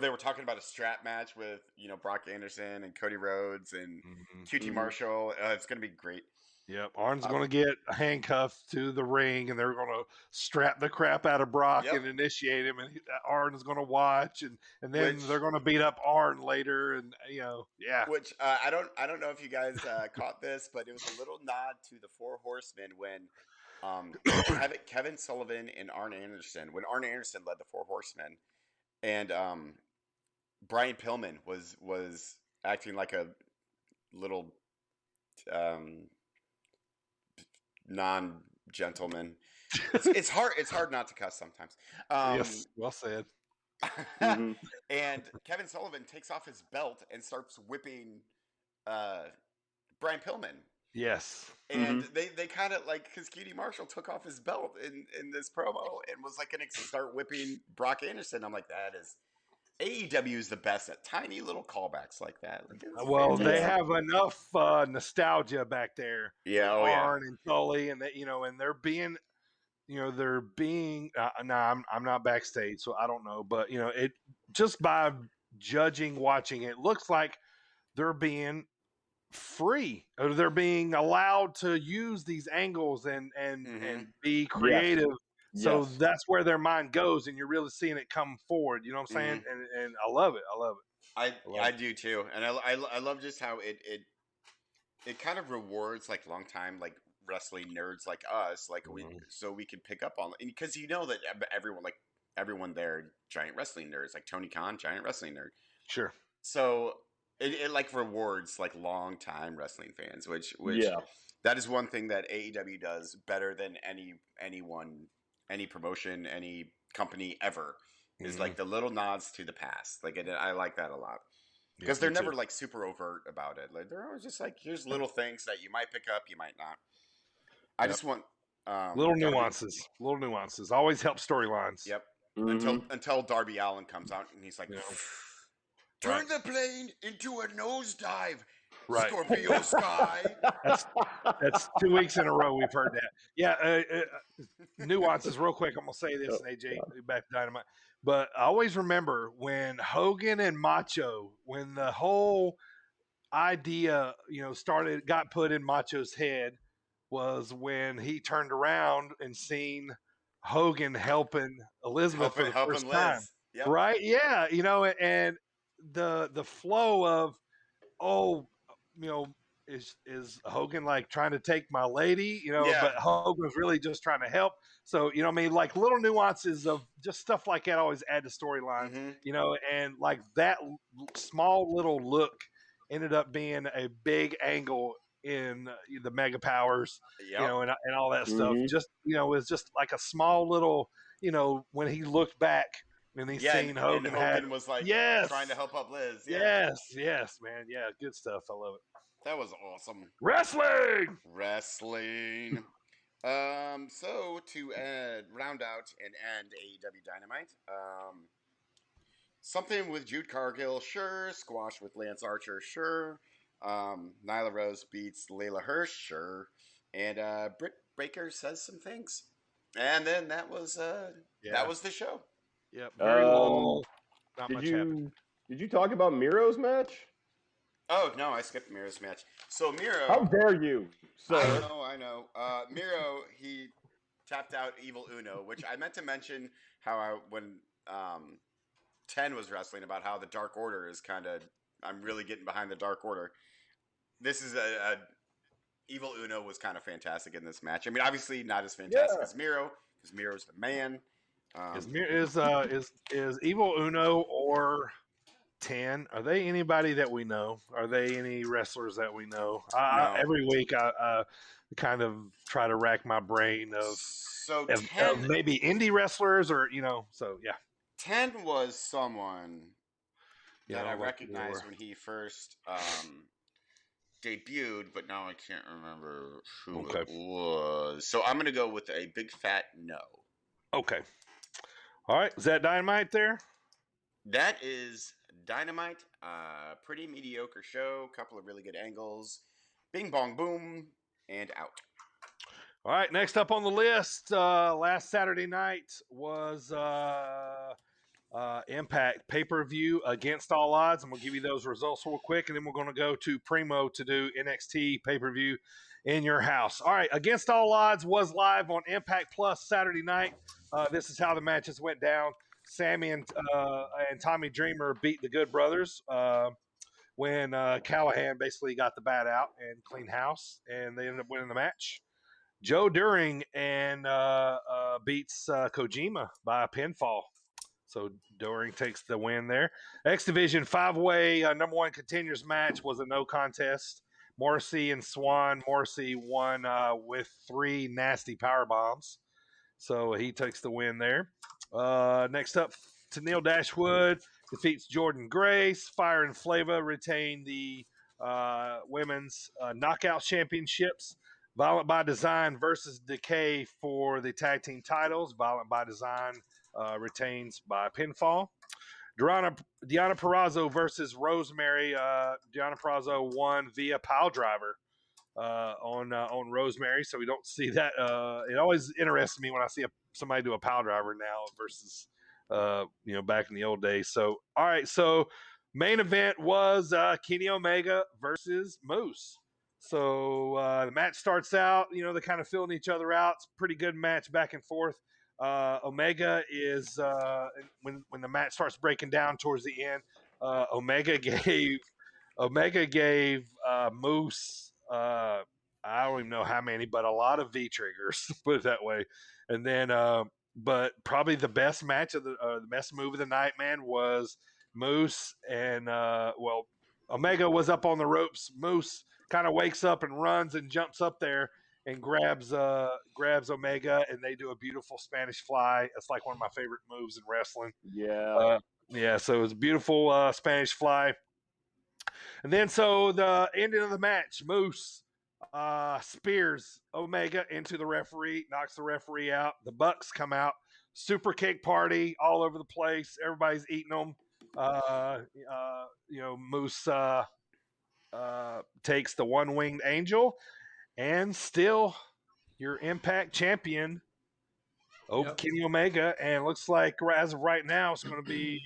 they were talking about a strap match with Brock Anderson and Cody Rhodes and QT Marshall. It's gonna be great. Yep, Arn's going to get handcuffed to the ring, and they're going to strap the crap out of Brock and initiate him, and Arn's going to watch, and then they're going to beat up Arn later, and Which I don't know if you guys caught this, but it was a little nod to the Four Horsemen when Kevin Sullivan and Arn Anderson, when Arn Anderson led the Four Horsemen, and Brian Pillman was acting like a little non-gentleman. It's hard not to cuss sometimes. Yes, well said. And Kevin Sullivan takes off his belt and starts whipping Brian Pillman. Yes. And they kind of because QT Marshall took off his belt in this promo and was like going to start whipping Brock Anderson. I'm like, that is AEW is the best at tiny little callbacks like that. They have enough nostalgia back there. Yeah, Arn and Tully, and that and they're being, I'm not backstage, so I don't know, but it just by watching it looks like they're being free, or they're being allowed to use these angles and be creative. Yes. So that's where their mind goes, and you're really seeing it come forward. You know what I'm saying? And I love it. I do too, and I love just how it kind of rewards long time wrestling nerds like us, we can pick up on, because that everyone there giant wrestling nerds, like Tony Khan, giant wrestling nerd. Sure. So it rewards long time wrestling fans, which that is one thing that AEW does better than anyone. Any promotion, any company ever is the little nods to the past. I like that a lot because they're never super overt about it. They're always just here's little things that you might pick up, you might not. I just want little nuances. Always help storylines. Yep. Until Darby Allin comes out and he's like, turn the plane into a nosedive. Right. Scorpio Sky. That's 2 weeks in a row we've heard that. Yeah, nuances real quick. I'm going to say this, and AJ, back to Dynamite. But I always remember when Hogan and Macho, when the whole idea, got put in Macho's head was when he turned around and seen Hogan helping Elizabeth for the first time. Liz. Yep. Right? Yeah. And the flow of, is Hogan like trying to take my lady, but Hogan's really just trying to help. So, like little nuances of just stuff like that always add to storylines, and like that small little look ended up being a big angle in the Mega Powers, and all that stuff. Just, it was just like a small little, when he looked back and he seen Hogan was like trying to help up Liz. Yeah. Yes, man. Yeah, good stuff. I love it. That was awesome. Wrestling. So to round out and end AEW Dynamite, something with Jude Cargill, sure. Squash with Lance Archer, sure. Nyla Rose beats Layla Hirsch, sure. And Britt Baker says some things, and then that was the show. Yep, very long. Not much happened. Did you talk about Miro's match? Oh no, I skipped Miro's match. So Miro, how dare you, sir? I know. Miro, he tapped out Evil Uno, which I meant to mention when 10 was wrestling about how the Dark Order is I'm really getting behind the Dark Order. This is Evil Uno was kind of fantastic in this match. I mean, obviously not as fantastic as Miro, because Miro's the man. Is Evil Uno or 10? Are they anybody that we know? Are they any wrestlers that we know? No. Every week I kind of try to rack my brain of maybe indie wrestlers or So yeah, 10 was someone that I recognized when he first debuted, but now I can't remember who it was. So I'm gonna go with a big fat no. Okay. All right. Is that Dynamite there? That is Dynamite. Pretty mediocre show. Couple of really good angles. Bing bong boom and out. All right. Next up on the list, last Saturday night was Impact pay-per-view Against All Odds. I'm going to give you those results real quick, and then we're going to go to Primo to do NXT pay-per-view in your house. All right. Against All Odds was live on Impact Plus Saturday night. This is how the matches went down. Sammy and Tommy Dreamer beat the Good Brothers when Callahan basically got the bat out and cleaned house, and they ended up winning the match. Joe During beats Kojima by a pinfall. So During takes the win there. X Division 5-way number one contenders match was a no contest. Morrissey and Swan. Morrissey won with 3 nasty power bombs. So he takes the win there. Next up, Tennille Dashwood defeats Jordan Grace. Fire and Flava retain the women's knockout championships. Violent by Design versus Decay for the tag team titles. Violent by Design retains by pinfall. Deonna Purrazzo versus Rosemary. Deonna Purrazzo won via pile driver on Rosemary, so we don't see that. It always interests me when I see somebody do a pile driver now versus back in the old days. So all right, so main event was Kenny Omega versus Moose. So the match starts out, they're kind of filling each other out. It's a pretty good match back and forth. Omega is when the match starts breaking down towards the end, Omega gave Moose I don't even know how many, but a lot of V triggers, put it that way. And then but probably the best match of the best move of the night, man, was Moose and Omega was up on the ropes. Moose kind of wakes up and runs and jumps up there and grabs Omega, and they do a beautiful Spanish fly. It's like one of my favorite moves in wrestling. Yeah. So it was a beautiful Spanish fly. And then so the ending of the match, Moose spears Omega into the referee, knocks the referee out. The Bucks come out. Super kick party all over the place. Everybody's eating them. Moose takes the one-winged angel, and still your Impact champion, Kenny Omega. And looks like as of right now, it's going to be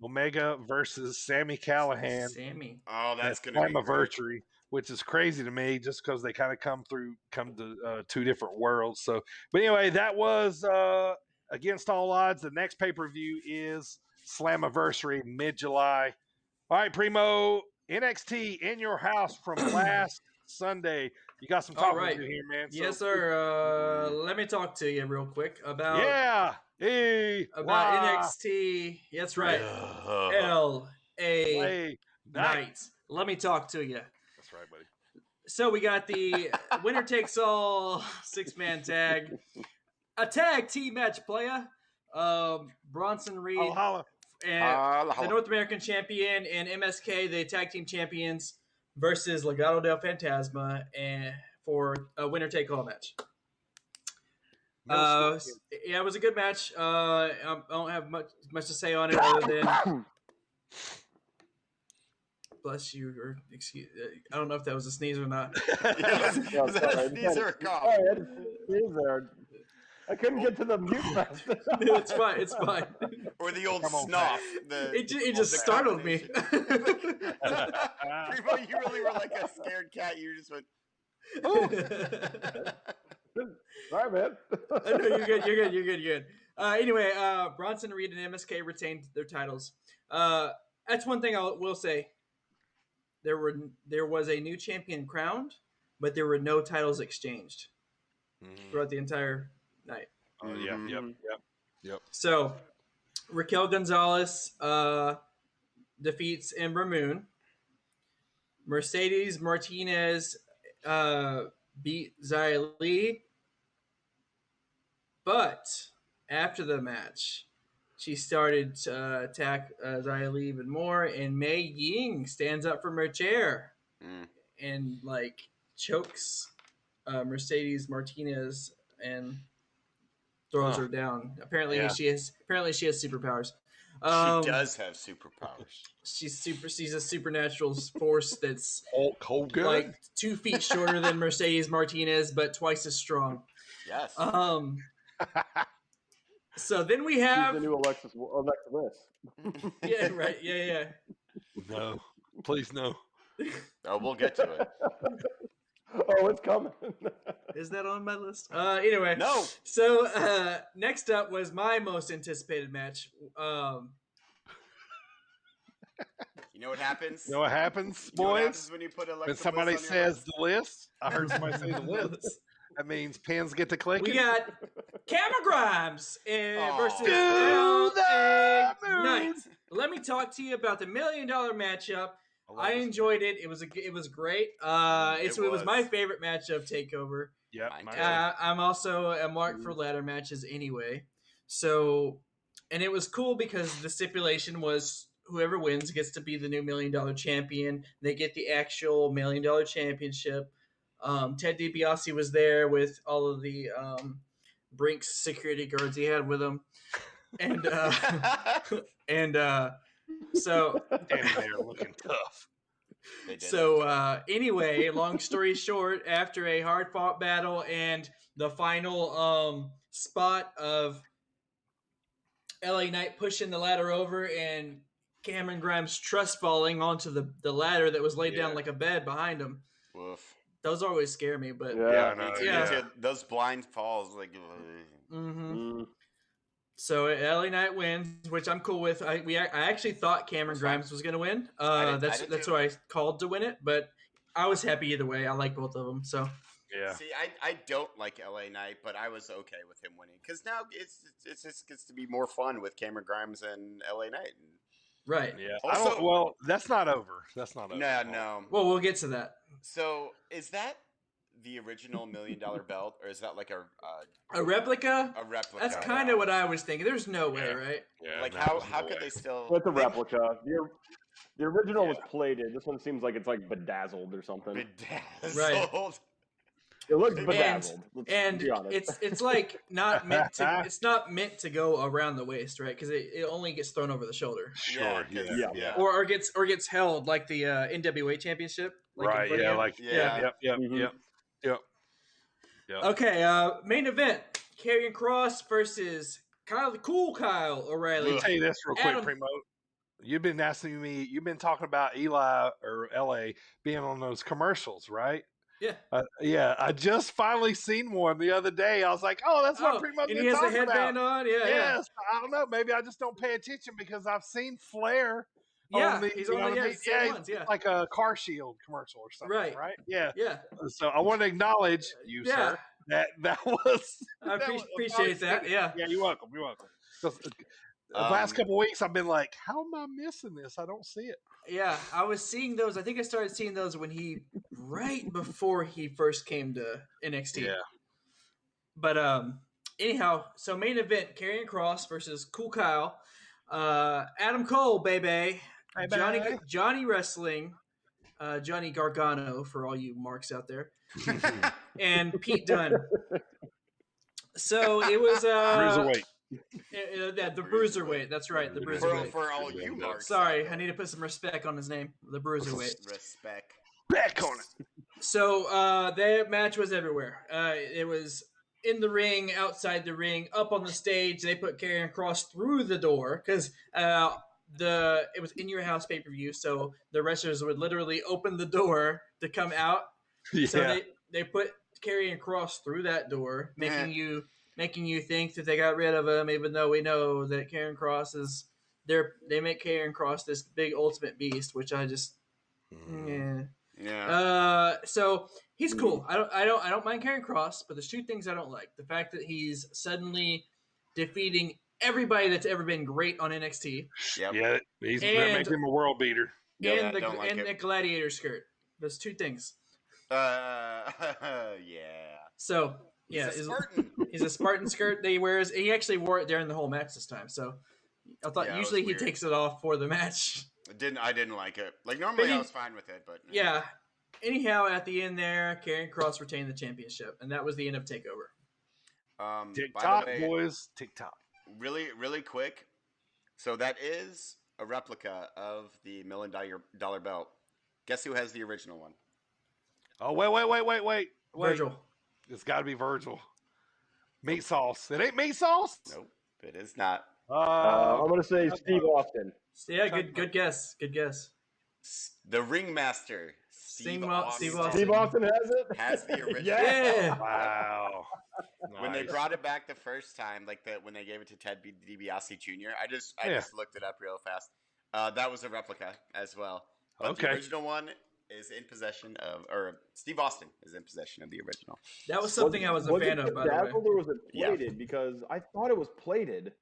Omega versus Sami Callihan. Sammy. Oh, that's going to be Slammiversary, which is crazy to me just because they kind of come to two different worlds. So, but anyway, that was against all odds. The next pay-per-view is Slammiversary mid-July. All right, Primo, NXT in your house from last Sunday. You got some talking to do here, man. Yes, sir. Let me talk to you real quick about NXT. That's right. LA Knight. Let me talk to you. That's right, buddy. So we got the winner takes all 6-man tag, a tag team match playa. Bronson Reed and the North American champion and MSK, the tag team champions, versus Legado del Fantasma and for a winner take all match. Yeah, it was a good match. I don't have much to say on it other than bless you or excuse. I don't know if that was a sneeze or not. Sneeze or a cough. I couldn't get to the mute button. It's fine. It's fine. Or the old snuff. It just startled me. Primo, you really were like a scared cat. You just went. Oh. Sorry, man. No, you're good. Anyway, Bronson Reed and MSK retained their titles. That's one thing I will say. There was a new champion crowned, but there were no titles exchanged throughout the entire night. Oh yeah, yep. So Raquel Gonzalez defeats Ember Moon. Mercedes Martinez beat Xia Li, but after the match, she started to attack Xia Li even more, and Mei Ying stands up from her chair and chokes Mercedes Martinez and throws her down. Apparently she has superpowers. She does have superpowers. She's a supernatural force that's Hulk Hogan, 2 feet shorter than Mercedes Martinez, but twice as strong. Yes. So then we have the new Alexa Bliss. Yeah, right. Yeah. No, please no. Oh, we'll get to it. Oh, it's coming. Is that on my list? Anyway. No. So next up was my most anticipated match. You know what happens? You know what happens, boys? You know what happens when you put Alexa when somebody Bliss on says the list, I heard somebody say the list. That means pins get to clicking. We got Cameron Grimes versus LA Knight. Let me talk to you about the $1 million matchup. I enjoyed it. It was great. It was my favorite match of Takeover. Yeah. I'm also a mark for ladder matches anyway. So, and it was cool because the stipulation was whoever wins gets to be the new $1 million champion. They get the actual $1 million championship. Ted DiBiase was there with all of the Brinks security guards he had with him, and so they're looking tough. So anyway, long story short, after a hard fought battle and the final spot of LA Knight pushing the ladder over and Cameron Grimes trust falling onto the ladder that was laid down like a bed behind him. Woof. Those always scare me, but those blind falls, So LA Knight wins, which I'm cool with. I actually thought Cameron Grimes was going to win. That's who I called to win it, but I was happy either way. I like both of them. So yeah. See, I don't like LA Knight, but I was okay with him winning because now it just gets to be more fun with Cameron Grimes and LA Knight. Right. Yeah. Also, that's not over. That's not over. No. Well, we'll get to that. So, is that the original $1 million belt, or is that like a replica? A replica. That's kind of what I was thinking. There's no way, right? Yeah. Like how could they still? It's a replica. The original was plated. This one seems like it's like bedazzled or something. Bedazzled. Right. It looks bedazzled. And it's like not meant to. It's not meant to go around the waist, right? Because it only gets thrown over the shoulder. Sure. Yeah. Or gets held like the NWA championship. Right. Yeah. Yep. Okay. Main event: Karrion Kross versus Kyle O'Reilly. Let me tell you this real quick, Primo. you've been asking me. You've been talking about Eli or LA being on those commercials, right? Yeah. Yeah. I just finally seen one the other day. I was like, oh, that's what Primo's and been he has the talking headband about. on. Yeah. Yes. I don't know. Maybe I just don't pay attention because I've seen Flair. Yeah. On the, He's on the same ones. Yeah. Like a Car Shield commercial or something. Right. Yeah. Yeah. So I want to acknowledge you, sir. That was. I appreciate that. Yeah. Yeah. You're welcome. You're welcome. The last couple of weeks, I've been like, how am I missing this? I don't see it. Yeah, I was seeing those. I think I started seeing those when right before he first came to NXT. Yeah. But anyhow, so main event, Karrion Kross versus Cool Kyle. Adam Cole, baby. Hey, Johnny Wrestling. Johnny Gargano, for all you marks out there. And Pete Dunne. So it was... Cruiserweight. The Bruiserweight. That's right, the Bruiserweight. For all you marks. Sorry, I need to put some respect on his name. The Bruiserweight. Respect. Back on it. So that match was everywhere. It was in the ring, outside the ring, up on the stage. They put Karrion Kross through the door because it was in your house pay-per-view, so the wrestlers would literally open the door to come out. Yeah. So they put Karrion Kross through that door, making you think that they got rid of him, even though we know that Karrion Kross is they make Karrion Kross this big ultimate beast, which I just so he's cool. I don't mind Karrion Kross, but there's two things I don't like: the fact that he's suddenly defeating everybody that's ever been great on NXT. Yep. Yeah, they're making him a world beater. And the gladiator skirt. Those two things. Yeah. So yeah, he's a Spartan skirt that he wears. He actually wore it during the whole match this time. So I thought usually he takes it off for the match. I didn't like it. Like normally I was fine with it, but yeah. Anyhow, at the end there, Karrion Kross retained the championship, and that was the end of Takeover. TikTok, boys, TikTok. Really, really quick. So that is a replica of the $1 million belt. Guess who has the original one? Oh wait. Virgil. It's got to be Virgil. Meat sauce. It ain't meat sauce. Nope, it is not. I'm gonna say Steve Austin. Yeah, good guess. Good guess. The ringmaster, Steve Austin. Steve Austin has it. Has the original. Yeah. Wow. When they brought it back the first time, when they gave it to Ted DiBiase Jr., I just looked it up real fast. That was a replica as well. But the original one is in possession of, or Steve Austin is in possession of the original. That was something I was a fan of, by the way. Or was it plated? Because I thought it was plated.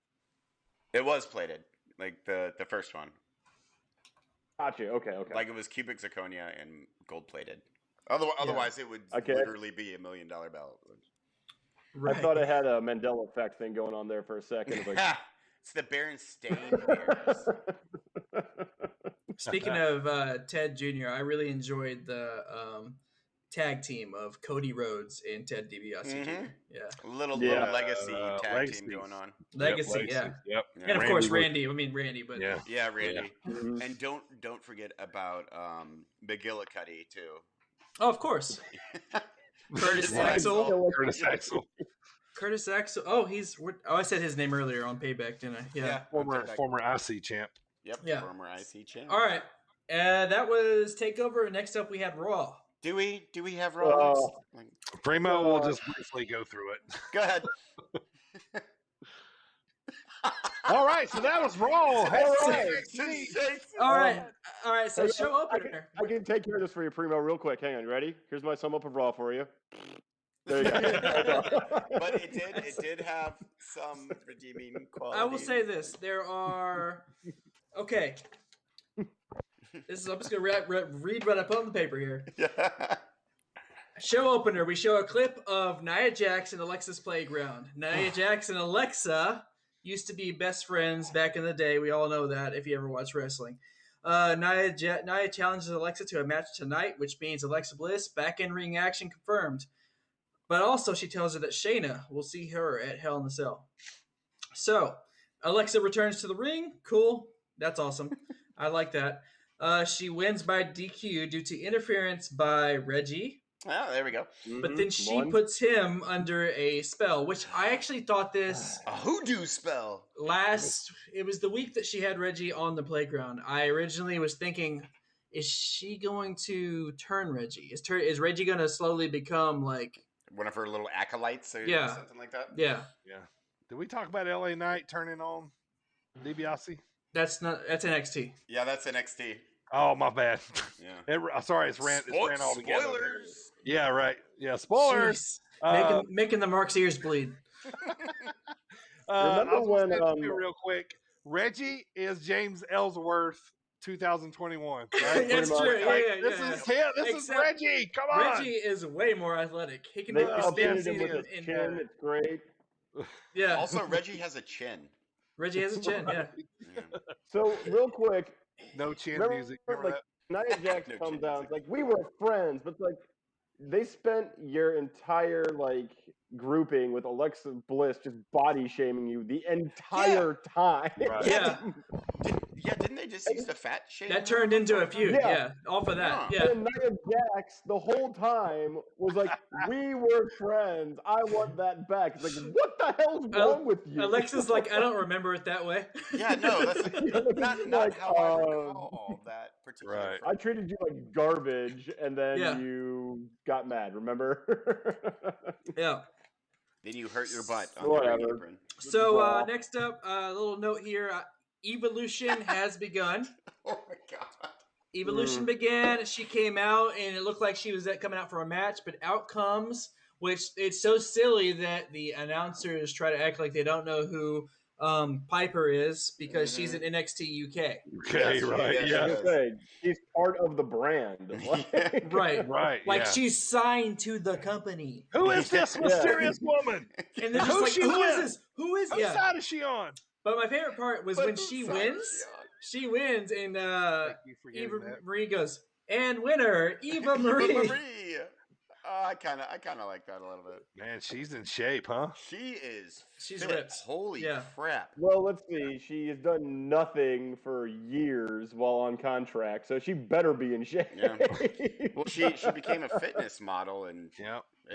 It was plated, like the first one. Gotcha. Okay. Like it was cubic zirconia and gold plated. Otherwise, it would literally be $1 million belt. Right. I thought it had a Mandela effect thing going on there for a second. It was like, it's the Berenstain Bears. Speaking of Ted Jr., I really enjoyed the tag team of Cody Rhodes and Ted DiBiase Jr. Yeah. Little legacy tag team going on. Legacy. Yep. And of course, Randy. I mean, Randy, but yeah, Randy. Yeah. Mm-hmm. And don't forget about McGillicuddy too. Oh, of course. Curtis Axel. Curtis Axel. Oh, I said his name earlier on Payback, didn't I? Yeah. Former IC champ. Yep. Yeah. Former IC champ. All right. That was Takeover. Next up, we had Raw. Do we have Raw? Primo will just briefly go through it. Go ahead. All right, so that was Raw. All right. So show opener. I can take care of this for you, Primo, real quick. Hang on, ready? Here's my sum up of Raw for you. There you go. But it did have some redeeming qualities. I will say this: there are okay. I'm just gonna read what I put on the paper here. Show opener. We show a clip of Nia Jax and Alexa's Playground. Nia Jax and Alexa used to be best friends back in the day. We all know that if you ever watch wrestling. Nia challenges Alexa to a match tonight, which means Alexa Bliss back in ring action confirmed. But also she tells her that Shayna will see her at Hell in the Cell. So Alexa returns to the ring. Cool. That's awesome. I like that. She wins by DQ due to interference by Reggie, Oh, there we go. But then she puts him under a spell, which I actually thought this a hoodoo spell. It was the week that she had Reggie on the playground. I originally was thinking, is she going to turn Reggie? Is Reggie going to slowly become like one of her little acolytes or something like that? Yeah. Did we talk about LA Knight turning on DiBiase? That's NXT. Yeah, that's NXT. Oh, my bad. Yeah. Sorry, it's ran all together. Spoilers. Yeah, right. Yeah, spoilers. Making the Mark's ears bleed. Remember when real quick, Reggie is James Ellsworth 2021. Right? That's true. This is him. This is Reggie. Come on. Reggie is way more athletic. He can make do spins with his chin. It's great. Yeah. Also, Reggie has a chin. Reggie has a chin. Yeah. So real quick, no chin music. Like Nia Jax comes down. It's like we were friends, but like they spent your entire like grouping with Alexa Bliss just body shaming you the entire time. Right. Yeah. Didn't they just use the fat shame? That turned into a feud. Yeah. Off of that. Yeah. And Nia Jax the whole time was like, "We were friends. I want that back." It's like, what the hell's wrong with you? Alexa's like, I don't remember it that way. Yeah, no, that's not how I recall that particular. Right. I treated you like garbage, and then you got mad. Remember? Yeah. Then you hurt your butt. Whatever. So next up, a little note here. Evolution has begun. Oh my god. Evolution began. She came out, and it looked like she was coming out for a match, but out comes, which it's so silly that the announcers try to act like they don't know who Piper is because she's in NXT UK. Okay, right. Yeah. She's part of the brand. Right. Like she's signed to the company. Who is this mysterious woman? And they're just like, who is this? Who is Whose side is she on? But my favorite part was when she wins. She wins, and Eva Marie goes, and winner, Eva Marie. I kind of like that a little bit. Man, she's in shape, huh? She's ripped. Holy crap. Well, let's see. She has done nothing for years while on contract, so she better be in shape. Yeah. Well, she became a fitness model, and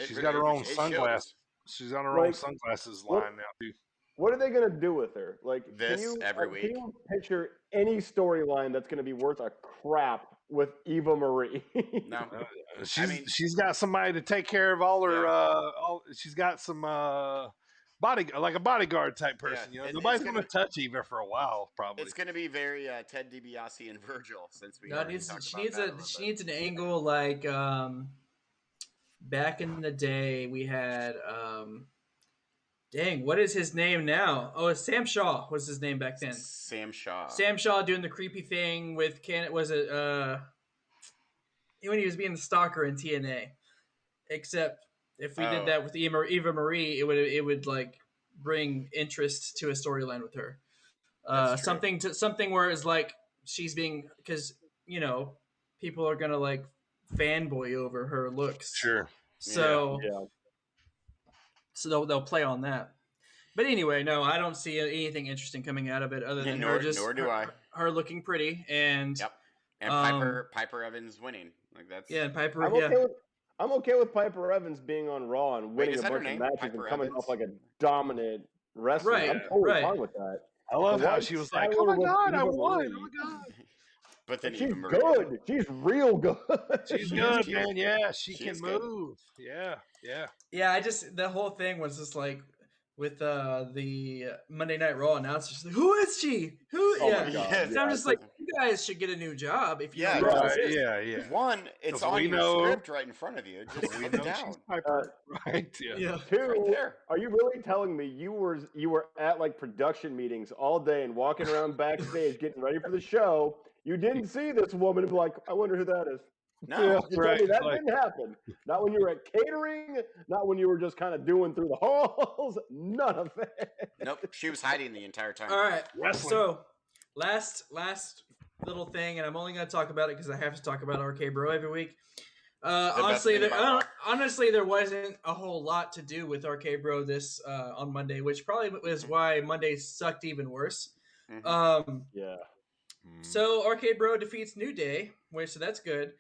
she's got her own sunglasses. She's on her own sunglasses line now too. What are they going to do with her? Like every week. Can you picture any storyline that's going to be worth a crap with Eva Marie? No, she's got somebody to take care of all her. She's got some a bodyguard type person. Yeah. You know, nobody's going to touch Eva for a while. Probably it's going to be very Ted DiBiase and Virgil since we. She needs an angle like back in the day we had. Dang, what is his name now? Oh, it's Sam Shaw was his name back then. Sam Shaw. Sam Shaw doing the creepy thing with when he was being the stalker in TNA. Except if we did that with Eva Marie, it would like bring interest to a storyline with her. Something where it's like she's being, because people are gonna like fanboy over her looks. Sure. So. Yeah. So they'll play on that. But anyway, no, I don't see anything interesting coming out of it other than nor do I. Her looking pretty and and Piper Evans winning. Like that's and Piper. I'm okay with Piper Evans being on Raw and winning a bunch of matches Piper and coming Evans? off like a dominant wrestler. Right, I'm totally fine with that. I love how she was like, "Oh my god, I won! Oh my god!" But then she's good. She's real good. She's good, man. Yeah, she can move. Yeah. Yeah, the whole thing was just like with the Monday Night Raw announcers, like, who is she? So I'm just like, you guys should get a new job if you know who this is. Yeah. One, it's on your script right in front of you. Just put it down. Right. Yeah. Two, are you really telling me you were at like production meetings all day and walking around backstage getting ready for the show? You didn't see this woman and be like, I wonder who that is. No, that didn't happen. Not when you were at catering, not when you were just kind of doing through the halls. None of it. Nope, she was hiding the entire time. All right, so last little thing, and I'm only going to talk about it because I have to talk about RK Bro every week. Honestly, there wasn't a whole lot to do with RK Bro this on Monday, which probably was why Monday sucked even worse. Yeah. So RK Bro defeats New Day, so that's good.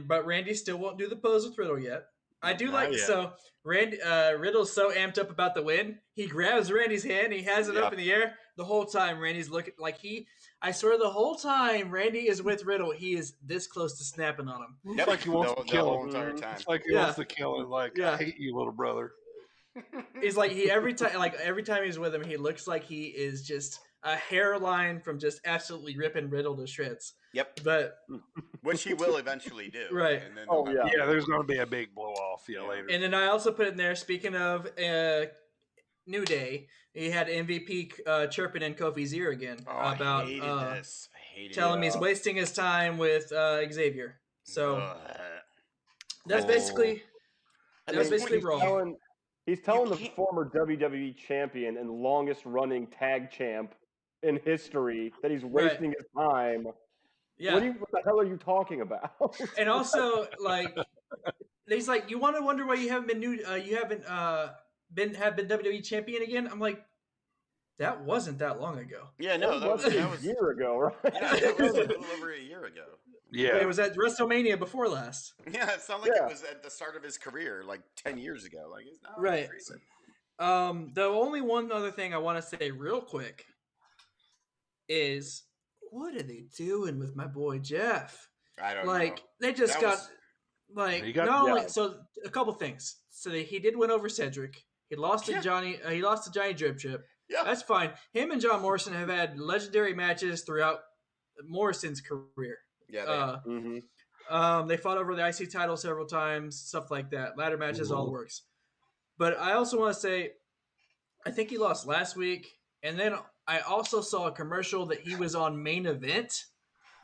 but Randy still won't do the pose with Riddle yet. I do Not yet. so. Riddle's so amped up about the win. He grabs Randy's hand. He has it up in the air the whole time. Randy's looking like I swear the whole time Randy is with Riddle, he is this close to snapping on him. Yep. Like he wants to kill him. Entire time. It's like he wants to kill him. Like I hate you, little brother. He's like every time he's with him, he looks like he is just a hairline from just absolutely ripping Riddle to shreds. Yep. But which he will eventually do. Right. And then yeah. There's going to be a big blow off. Later. And then I also put in there. Speaking of New Day, he had MVP chirping in Kofi's ear again about telling him he's wasting his time with Xavier. So that's basically Raw. He's telling the former WWE champion and longest running tag champ in history that he's wasting his time. Yeah. What the hell are you talking about? And also, he's like, you want to wonder why you haven't been been WWE champion again? I'm like, that wasn't that long ago. Yeah, no, that was a year ago, right? Yeah, that was a little over a year ago. Yeah, it was at WrestleMania before last. Yeah, it sounded like it was at the start of his career, like 10 years ago. Like it's not right. recent. The only one other thing I want to say real quick is, what are they doing with my boy Jeff? I don't know. They just so a couple things. So he did win over Cedric. He lost to Johnny. He lost to Johnny Drip Chip. Yeah, that's fine. Him and John Morrison have had legendary matches throughout Morrison's career. Yeah. They fought over the IC title several times, stuff like that. Ladder matches, all works. But I also want to say, I think he lost last week, and then I also saw a commercial that he was on Main Event.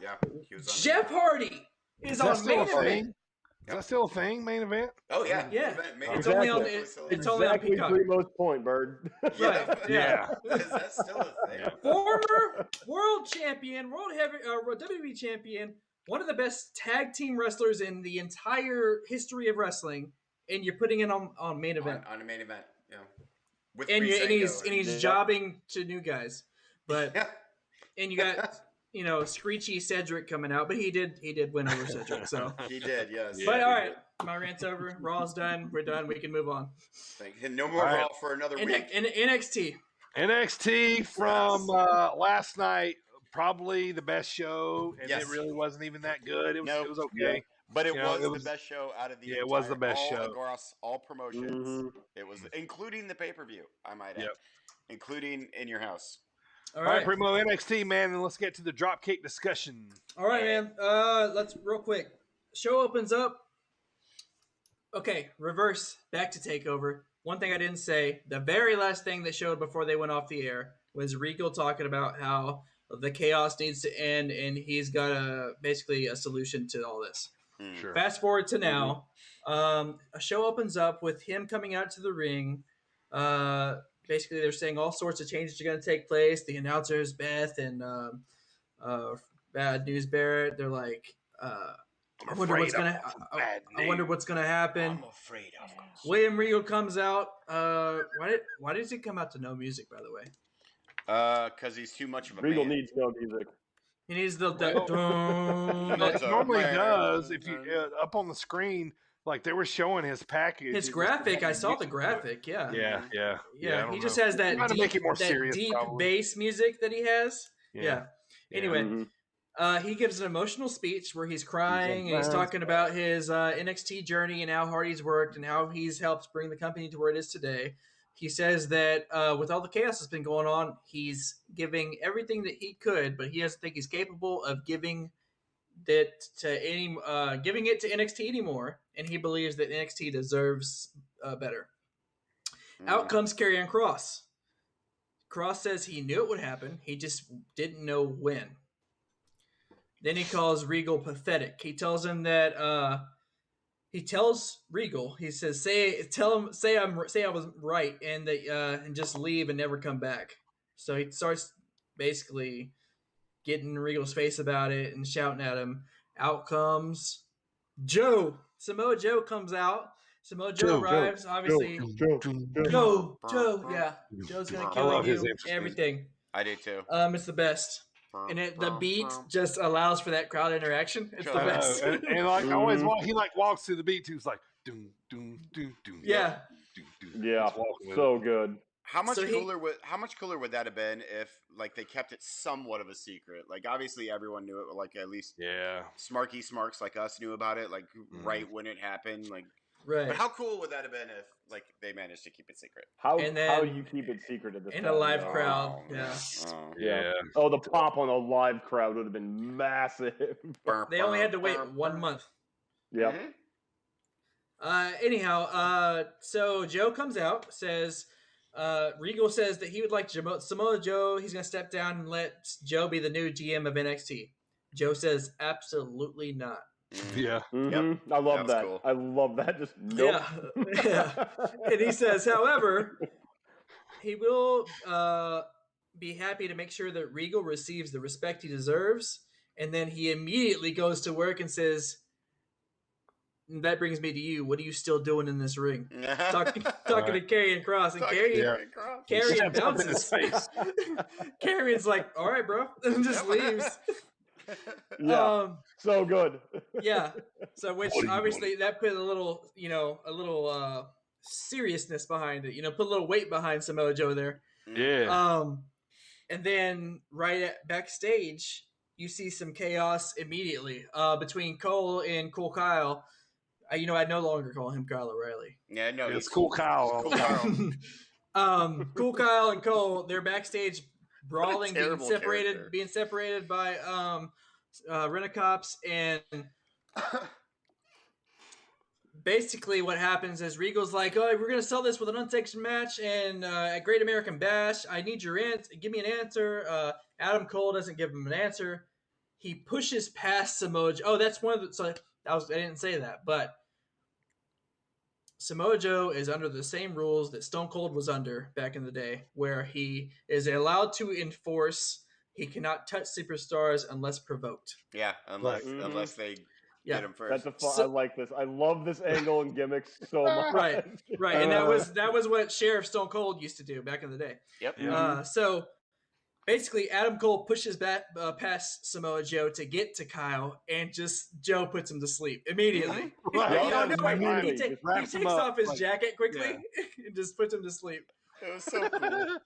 Yeah, he was on Jeff Hardy is on Main Event. Is that still a thing, Main Event? Oh yeah, yeah. Main It's event. only on it's only on Peacock. Primo's point, Bird. Right. Yeah. Is that still a thing? Former world champion, WWE champion, one of the best tag team wrestlers in the entire history of wrestling, and you're putting it on Main Event. On a Main Event, yeah. With and he's jobbing to new guys, but and you got Screechy Cedric coming out, but he did win over Cedric, so he did, yes. But all right, my rant's over. Raw's done. We're done. We can move on. Thank you. No more Raw for another week. NXT from last night, probably the best show, and it really wasn't even that good. It was okay. Yeah. But it was the best show out of the it was the best show across all promotions. It was, including the pay-per-view, I might add, including In Your House. All right, Primo, NXT, man, and let's get to the dropkick discussion. All right, man. Let's real quick. Show opens up. Okay, reverse back to TakeOver. One thing I didn't say, the very last thing that showed before they went off the air was Regal talking about how the chaos needs to end, and he's got basically a solution to all this. Sure. Fast forward to now. A show opens up with him coming out to the ring. Basically, they're saying all sorts of changes are going to take place. The announcers, Beth and Bad News Barrett, they're like, I wonder what's gonna happen. I'm afraid of it. William Regal comes out. Why does he come out to no music, by the way? Because he's too much of a Regal man. needs no music. He needs the it normally does. If you up on the screen, like they were showing his package. His graphic, I saw the graphic. Yeah. He just has that deep bass music that he has. Yeah. Anyway, he gives an emotional speech where he's crying and he's talking about his NXT journey and how hard he's worked and how he's helped bring the company to where it is today. He says that with all the chaos that's been going on, he's giving everything that he could, but he doesn't think he's capable of giving it to NXT anymore, and he believes that NXT deserves better. Out comes Karrion Kross. Kross says he knew it would happen, he just didn't know when. Then he calls Regal pathetic. He tells him that he tells Regal, he says, say I was right, and that and just leave and never come back. So he starts basically getting in Regal's face about it and shouting at him. Out comes Joe. Samoa Joe comes out. Samoa Joe arrives. Obviously, Joe. Yeah, Joe's gonna kill you. Everything. I do too. It's the best. And the beat just allows for that crowd interaction. It's the best. And like always, he like walks to the beat too. It's like doom doom doom doom. Yeah, yeah, so good. How much cooler would that have been if like they kept it somewhat of a secret? Like obviously everyone knew it, like at least smarky smarks like us knew about it, like right when it happened, like. Right. But how cool would that have been if like they managed to keep it secret? How do you keep it secret at this in time? a live crowd? Yeah. Oh, the pop on a live crowd would have been massive. They only had to wait 1 month. Yep. Anyhow, so Joe comes out, says Regal says that he would like Samoa Joe. He's going to step down and let Joe be the new GM of NXT. Joe says absolutely not. Yeah. Yep. I love that. Cool. I love that. Just nope. Yeah. And he says, however, he will be happy to make sure that Regal receives the respect he deserves. And then he immediately goes to work and says, that brings me to you. What are you still doing in this ring? Talking to Karrion Kross. And Karrion bounces. Karrion's like, all right, bro. And just leaves. Yeah, so good. Yeah. So which obviously that put a little seriousness behind it. Put a little weight behind Samoa Joe there. Yeah. And then backstage, you see some chaos immediately between Cole and Cool Kyle. I no longer call him Kyle O'Reilly. Yeah, no, it's Cool Kyle. Cool Kyle. Cool Kyle and Cole, they're backstage brawling, being separated by Rent-A-Cops, and basically what happens is Regal's like, oh, we're gonna sell this with an unsanctioned match and at Great American Bash. I need your answer. Give me an answer. Adam Cole doesn't give him an answer. He pushes past Samoa Joe. Oh, that's one of the. So I didn't say that, but Samoa Joe is under the same rules that Stone Cold was under back in the day, where he is allowed to enforce he cannot touch superstars unless provoked. Yeah, unless they get him first. I like this. I love this angle and gimmicks so much. Right, and that was what Sheriff Stone Cold used to do back in the day. Yep. So basically, Adam Cole pushes back past Samoa Joe to get to Kyle, and just Joe puts him to sleep immediately. He takes off his jacket quickly and just puts him to sleep. It was so cool.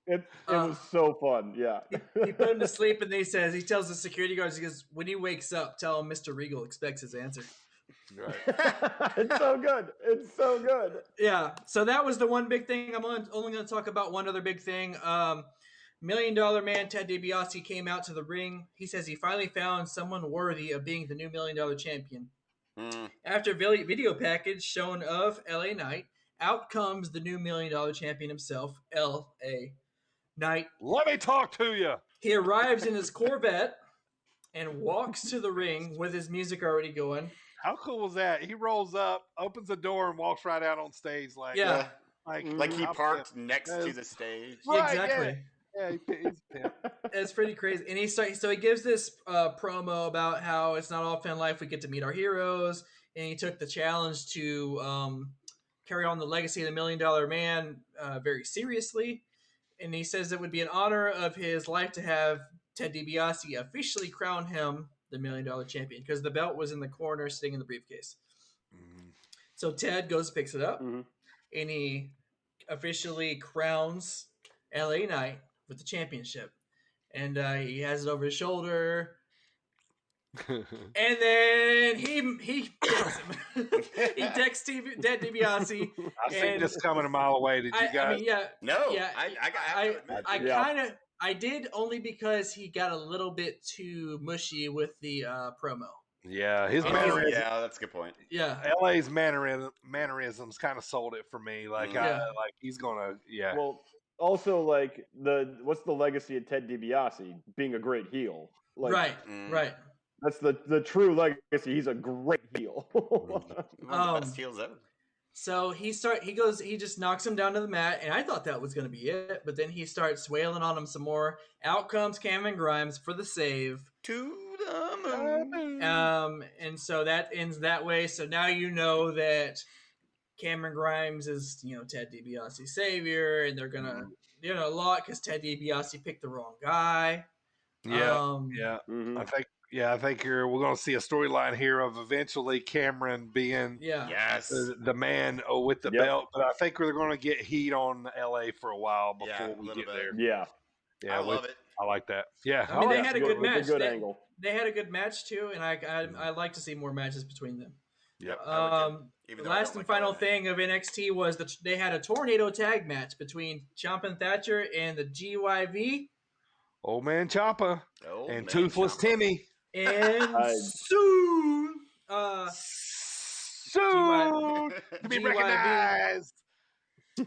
It was so fun, yeah. He put him to sleep, and he tells the security guards, he goes, when he wakes up, tell him Mr. Regal expects his answer. Right. It's so good. It's so good. Yeah, so that was the one big thing. I'm only going to talk about one other big thing. $1 Million Man Ted DiBiase came out to the ring. He says he finally found someone worthy of being the new $1 Million champion. After a video package shown of LA Knight, out comes the new $1 Million champion himself, LA Knight. Let me talk to you. He arrives in his Corvette and walks to the ring with his music already going. How cool was that? He rolls up, opens the door, and walks right out on stage. Like he parked next to the stage. Right, exactly. Yeah, he's a pimp. It's pretty crazy. And he gives this promo about how it's not all fan life. We get to meet our heroes. And he took the challenge to carry on the legacy of the $1 Million Man very seriously. And he says it would be an honor of his life to have Ted DiBiase officially crown him the $1 Million champion, because the belt was in the corner sitting in the briefcase. So Ted goes, picks it up, and he officially crowns LA Knight with the championship. And he has it over his shoulder. And then he texts him. He texts Ted DiBiase. I've seen this coming a mile away. Did you guys? I did, only because he got a little bit too mushy with the promo. Yeah, his mannerisms. Yeah, that's a good point. Yeah, LA's mannerisms kind of sold it for me. Like, he's gonna. Yeah. Well, also, like what's the legacy of Ted DiBiase? Being a great heel. Like, right. That's the true legacy. He's a great heel. One of the best heels ever. So he just knocks him down to the mat, and I thought that was going to be it, but then he starts wailing on him some more. Out comes Cameron Grimes for the save. To the moon. And so that ends that way. So now you know that Cameron Grimes is, Ted DiBiase's savior, and they're gonna, a lot because Ted DiBiase picked the wrong guy. Yeah. Mm-hmm. I think we're going to see a storyline here of eventually Cameron being Yes. the man with the belt. But I think we're going to get heat on LA for a while before we get there. Yeah. Yeah, I love it. I like that. Yeah, I mean, they had a good match. It's a good angle. They had a good match too, and I like to see more matches between them. Yep. The last and final thing of NXT was that they had a tornado tag match between Ciampa Thatcher and the GYV. Old Man Ciampa and Toothless Timmy. And soon to be recognized.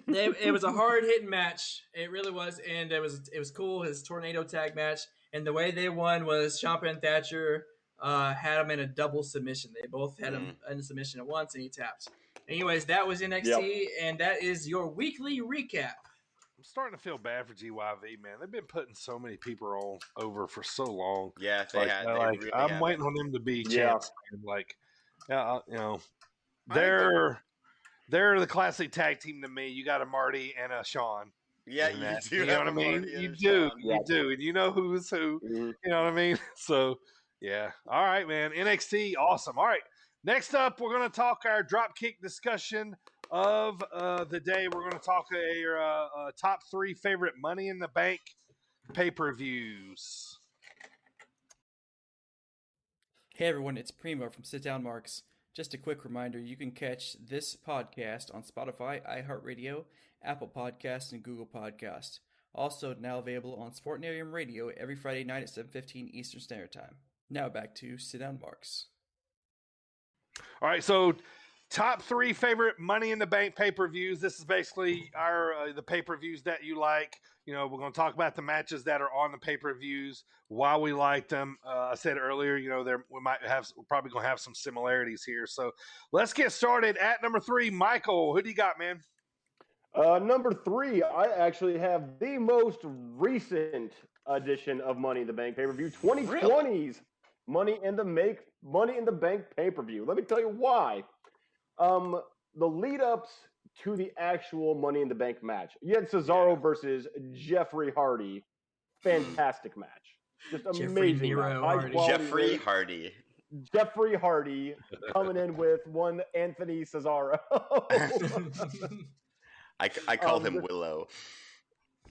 It was a hard hitting match. It really was, and it was cool. His tornado tag match, and the way they won was Ciampa and Thatcher had him in a double submission. They both had him in a submission at once, and he tapped. Anyways, that was NXT, and that is your weekly recap. I'm starting to feel bad for GYV, man. They've been putting so many people over for so long. Yeah, they had. Really I'm waiting on them to be champs. Like, they're the classic tag team to me. You got a Marty and a Sean. Yeah, you do. You know what I mean? You do, and you know who's who. Mm-hmm. You know what I mean? So, yeah. All right, man. NXT, awesome. All right. Next up, we're going to talk our dropkick discussion of the day. We're going to talk our top 3 favorite Money in the Bank pay-per-views. Hey everyone, it's Primo from Sit Down Marks. Just a quick reminder, you can catch this podcast on Spotify, iHeartRadio, Apple Podcasts, and Google Podcasts. Also now available on Sportnarium Radio every Friday night at 7:15 Eastern Standard Time. Now back to Sit Down Marks. All right, so top 3 favorite Money in the Bank pay-per-views. This is basically our the pay-per-views that you like. You know, we're going to talk about the matches that are on the pay-per-views, why we like them. I said earlier, we're probably going to have some similarities here. So let's get started at number 3. Michael, who do you got, man? Number 3, I actually have the most recent edition of Money in the Bank pay-per-view, 2020's Money in the Bank pay-per-view. Let me tell you why. The lead-ups to the actual Money in the Bank match. You had Cesaro versus Jeffrey Hardy. Fantastic match. Just amazing. Jeffrey Hardy. Jeffrey Hardy coming in with one Anthony Cesaro. I call him Willow.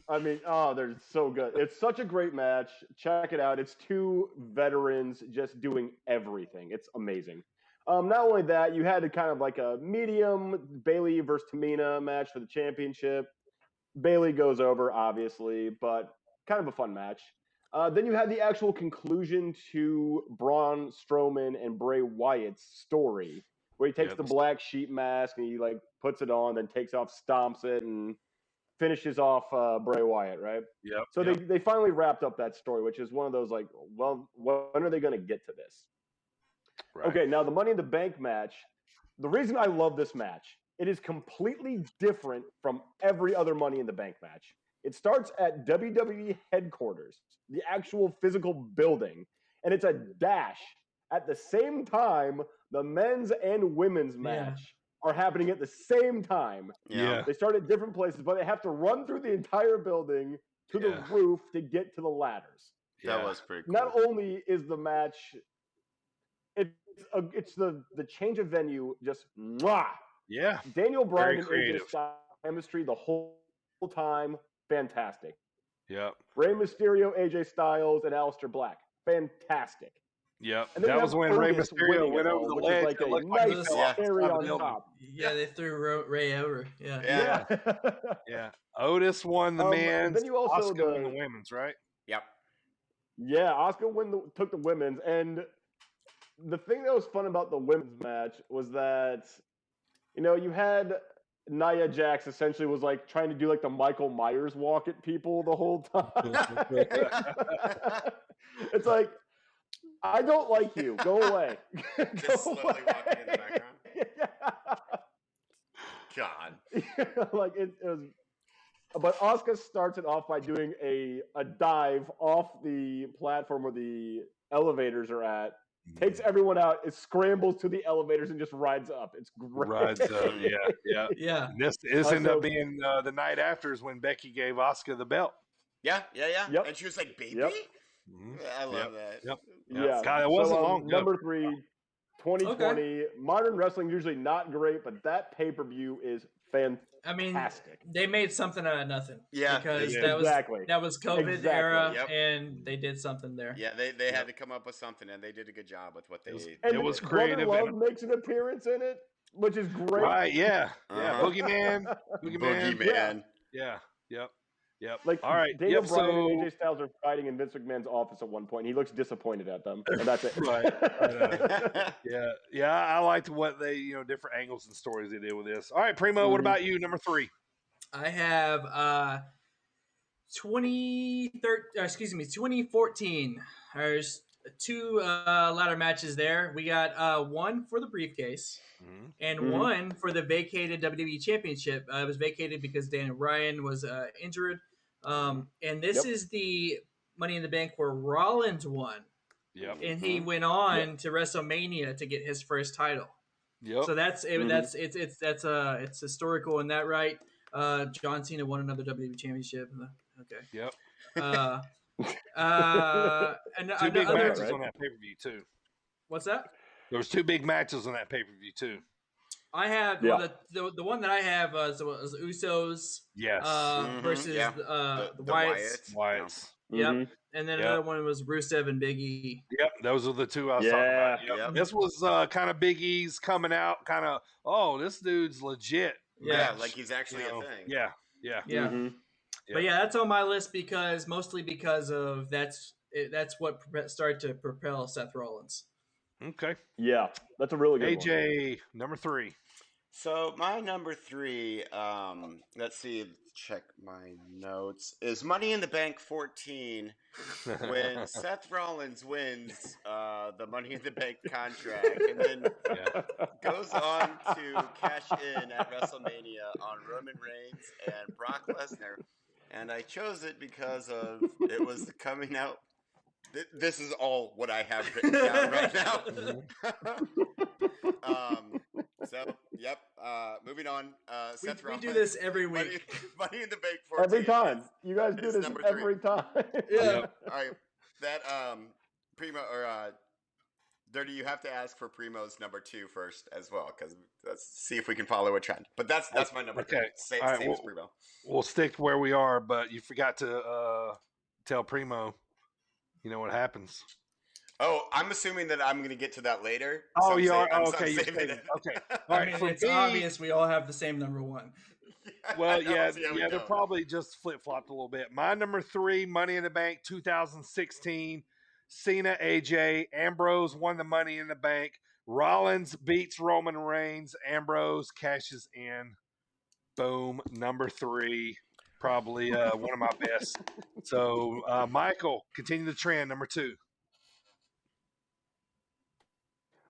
I mean, they're so good. It's such a great match. Check it out. It's 2 veterans just doing everything. It's amazing. Not only that, you had kind of like a medium Bayley versus Tamina match for the championship. Bayley goes over, obviously, but kind of a fun match. Then you had the actual conclusion to Braun Strowman and Bray Wyatt's story, where he takes the black sheep mask and he puts it on, then takes off, stomps it, and finishes off Bray Wyatt, right? Yep. So they finally wrapped up that story, which is one of those when are they going to get to this? Right. Okay, now the Money in the Bank match, the reason I love this match, it is completely different from every other Money in the Bank match. It starts at WWE headquarters, the actual physical building, and it's a dash. At the same time, the men's and women's match are happening at the same time. Yeah. They start at different places, but they have to run through the entire building to the roof to get to the ladders. That was pretty cool. Not only is the match... It's the change of venue, just mwah. Yeah. Daniel Bryan and AJ Styles chemistry the whole time, fantastic. Yep. Rey Mysterio, AJ Styles, and Aleister Black, fantastic. Yep. That was when Rey Mysterio went over the ledge. Like a nice cherry on top. Yeah, they threw Rey over. Yeah. Yeah. Otis won the men's. Then you also Asuka won the women's, right? Yep. Yeah, Asuka took the women's, and the thing that was fun about the women's match was that, you had Nia Jax essentially was trying to do the Michael Myers walk at people the whole time. It's like, I don't like you. Go away. Just slowly walking in the background. God. It was. But Asuka starts it off by doing a dive off the platform where the elevators are at. Takes everyone out, it scrambles to the elevators and just rides up. It's great. Rides up, yeah. This ended up being the night after is when Becky gave Asuka the belt. Yeah. Yep. And she was like, baby? Yep. I love that. Yep. Yeah. God, it wasn't long ago. Number 3, 2020. Okay. Modern wrestling usually not great, but that pay-per-view is fantastic. I mean, they made something out of nothing. Yeah, because that was COVID era, and they did something there. Yeah, they had to come up with something, and they did a good job with what they. It was creative. Brother Love makes an appearance in it, which is great. Right? Yeah. Yeah. Boogeyman. Yeah. Yep. Like, all right. Daniel Bryan and AJ Styles are fighting in Vince McMahon's office at one point. And he looks disappointed at them, and that's it. Right. Yeah. I liked what they, different angles and stories they did with this. All right, Primo. What about you? Number 3. I have 2014. There's 2 ladder matches there. We got one for the briefcase. And one for the vacated WWE Championship. It was vacated because Daniel Bryan was injured. And this is the Money in the Bank where Rollins won. Yep. And he went on to WrestleMania to get his first title. Yep. So it's historical in that right. John Cena won another WWE Championship. Okay. Yep. And 2 big matches on that pay-per-view too. What's that? There was 2 big matches on that pay-per-view too. I have the one that I have was Usos. Yes. Versus the Wyatts. Yep. And then another one was Rusev and Big E. Yep. Those are the 2 I was talking about. Yep. This was kind of Big E's coming out. Kind of, this dude's legit. Yeah, like he's actually a thing. Yeah. But that's on my list mostly because of that's what started to propel Seth Rollins. Okay. Yeah, that's a really good AJ, number 3. So my number 3, let's see, check my notes, is Money in the Bank 14 when Seth Rollins wins the Money in the Bank contract and then goes on to cash in at WrestleMania on Roman Reigns and Brock Lesnar. And I chose it because it was the coming out. This is all what I have written down right now. Moving on. Seth Rollins. We do this every week. Money in the Bank 14. Every time. You guys do this every time. Yeah. All right. That Primo or Dirty, you have to ask for Primo's number 2 first as well, because let's see if we can follow a trend. But that's my number 3. Same as Primo. We'll stick where we are, but you forgot to tell Primo. You know what happens. Oh, I'm assuming that I'm going to get to that later. Oh, so you are? Okay. Okay. All right. It's obvious we all have the same number 1. Well, they're probably just flip-flopped a little bit. My number 3, Money in the Bank 2016. Cena, AJ, Ambrose won the Money in the Bank. Rollins beats Roman Reigns. Ambrose cashes in. Boom. Number 3. Probably one of my best. So, Michael, continue the trend. Number 2.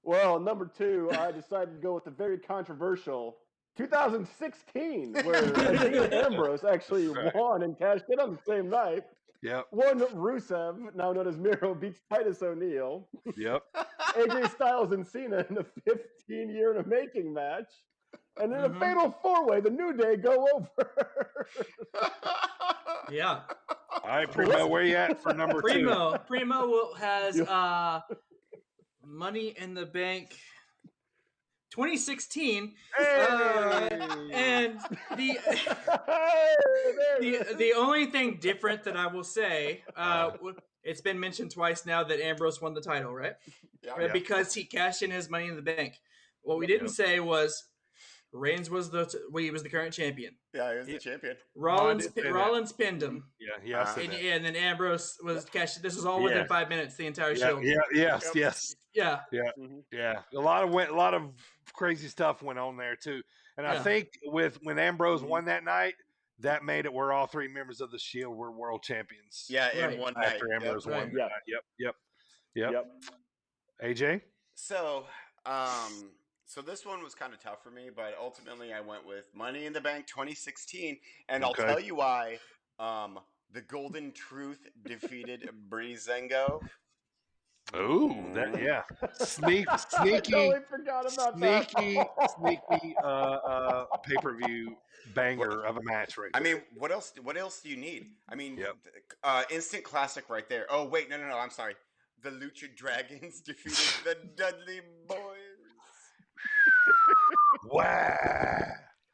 Well, number 2, I decided to go with the very controversial 2016, where Ambrose actually won and cashed in on the same night. Yep. One Rusev, now known as Miro, beats Titus O'Neil. Yep. AJ Styles and Cena in a 15-year-in-the-making match. And in a fatal 4-way, the New Day go over. Yeah. All right, Primo, where you at for number 2? Primo has Money in the Bank 2016. And the only thing different that I will say, it's been mentioned twice now that Ambrose won the title, right? Yeah. Because he cashed in his Money in the Bank. What we didn't say was Reigns was the current champion. Yeah, he was the champion. Rollins pinned him. Yeah, and then Ambrose was cashed. This was all within 5 minutes. The entire show. Yes. Yeah. Yeah. A lot of crazy stuff went on there too. And I think when Ambrose won that night, that made it where all 3 members of the Shield were world champions. Yeah, in one night. After Ambrose won. Yep. AJ? So this one was kind of tough for me, but ultimately I went with Money in the Bank 2016, and I'll tell you why. The Golden Truth defeated Breezango. Ooh, that yeah, sneaky, I totally forgot about sneaky that. pay-per-view banger of a match right there. I mean, what else? What else do you need? I mean, Yep. instant classic right there. Oh wait, no, I'm sorry. The Lucha Dragons defeated the Dudley Boys. Wow.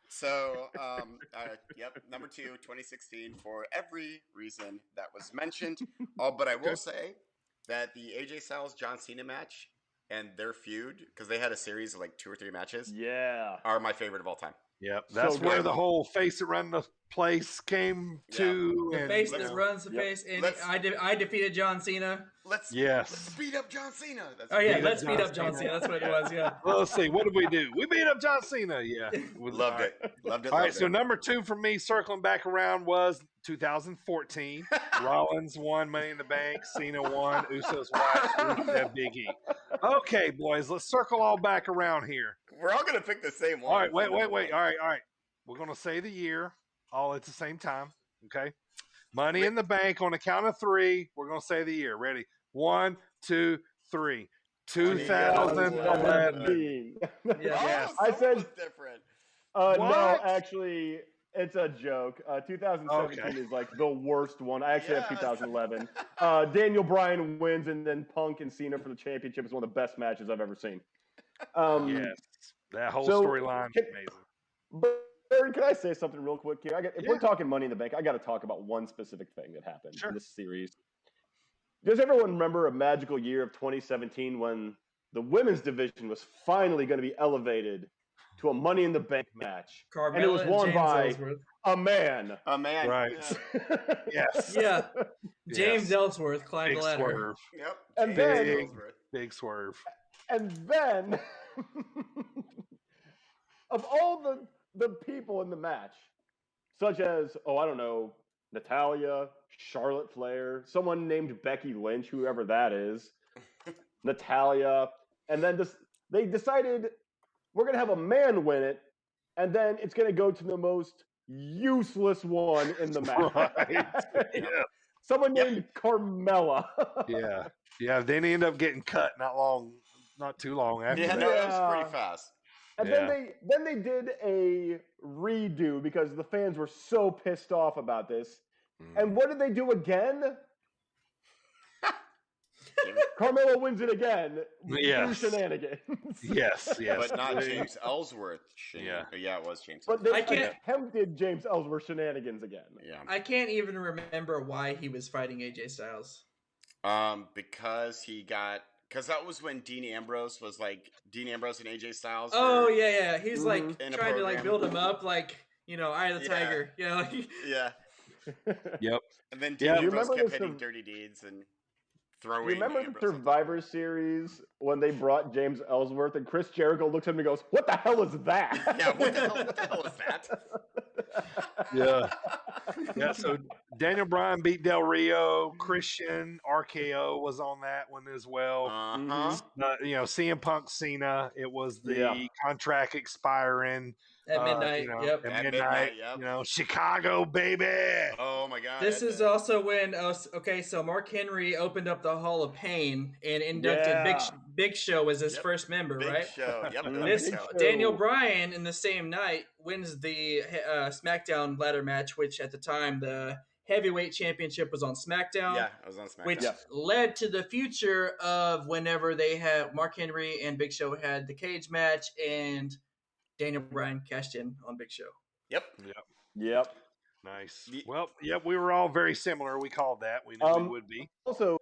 So, yep, number 2, 2016, for every reason that was mentioned. But I will say that the AJ Styles John Cena match and their feud, because they had a series of like 2 or 3 matches, are my favorite of all time. Yep, that's where the whole face that run the place came to. The face that runs the face, and I defeated John Cena. Let's beat up John Cena. Let's beat up John Cena. That's what it was. Yeah. Well, let's see. What did we do? We beat up John Cena. Yeah, loved it. All right. So number 2 for me, circling back around, was 2014. Rollins won Money in the Bank. Cena won. Usos watched Big E. Okay, boys, let's circle all back around here. We're all gonna pick the same one. All right, wait. All right. We're gonna say the year all at the same time. Okay. Money in the Bank on a count of 3. We're gonna say the year. Ready? 1, 2, 3. 2011. Yes. I said different. No, actually, it's a joke. 2017 is like the worst one. I actually have 2011. Daniel Bryan wins, and then Punk and Cena for the championship is one of the best matches I've ever seen. Yes, that whole storyline is amazing. Bird, can I say something real quick here? If we're talking Money in the Bank, I got to talk about one specific thing that happened in this series. Does everyone remember a magical year of 2017 when the women's division was finally going to be elevated to a Money in the Bank match? Carmella and it was won by a man. A man. Right. Yes. Yeah. James Ellsworth climbed the ladder. Swerve. Yep. And then, big swerve. And then, of all the people in the match, such as, I don't know, Natalya, Charlotte Flair, someone named Becky Lynch, whoever that is, Natalya, and then they decided we're going to have a man win it, and then it's going to go to the most useless one in the match. Right. Yeah. Someone named Carmella. Yeah. Then he ended up getting cut not too long after that. No, it was pretty fast. And then they did a redo because the fans were so pissed off about this. And what did they do again? Carmella wins it again. Yes. Through shenanigans. Yes. But not James Ellsworth shenanigans. Yeah, it was James. But they attempted James Ellsworth shenanigans again. Yeah. I can't even remember why he was fighting AJ Styles. Because that was when Dean Ambrose and AJ Styles. Oh yeah. He's like trying to like build him up, like Eye of the Tiger. Yeah. Like... Yeah. Yep. And then Dean Ambrose kept hitting dirty deeds and throwing. You remember the Survivor Series when they brought James Ellsworth and Chris Jericho looks at him and goes, "What the hell is that?" Yeah. What the hell is that? Yeah. So Daniel Bryan beat Del Rio. Christian RKO was on that one as well. CM Punk Cena. It was the contract expiring at midnight. At midnight. Chicago, baby. Oh my God. This is also when so Mark Henry opened up the Hall of Pain and inducted Big Show as his first member, right? Big Show. Yep. Daniel Bryan in the same night wins the SmackDown ladder match, which at the time the heavyweight championship was on SmackDown. Yeah, it was on SmackDown. Which led to the future of whenever they had Mark Henry and Big Show had the cage match, and Daniel Bryan cashed in on Big Show. Yep. Nice. Well, we were all very similar. We called that. We knew we would be. Also,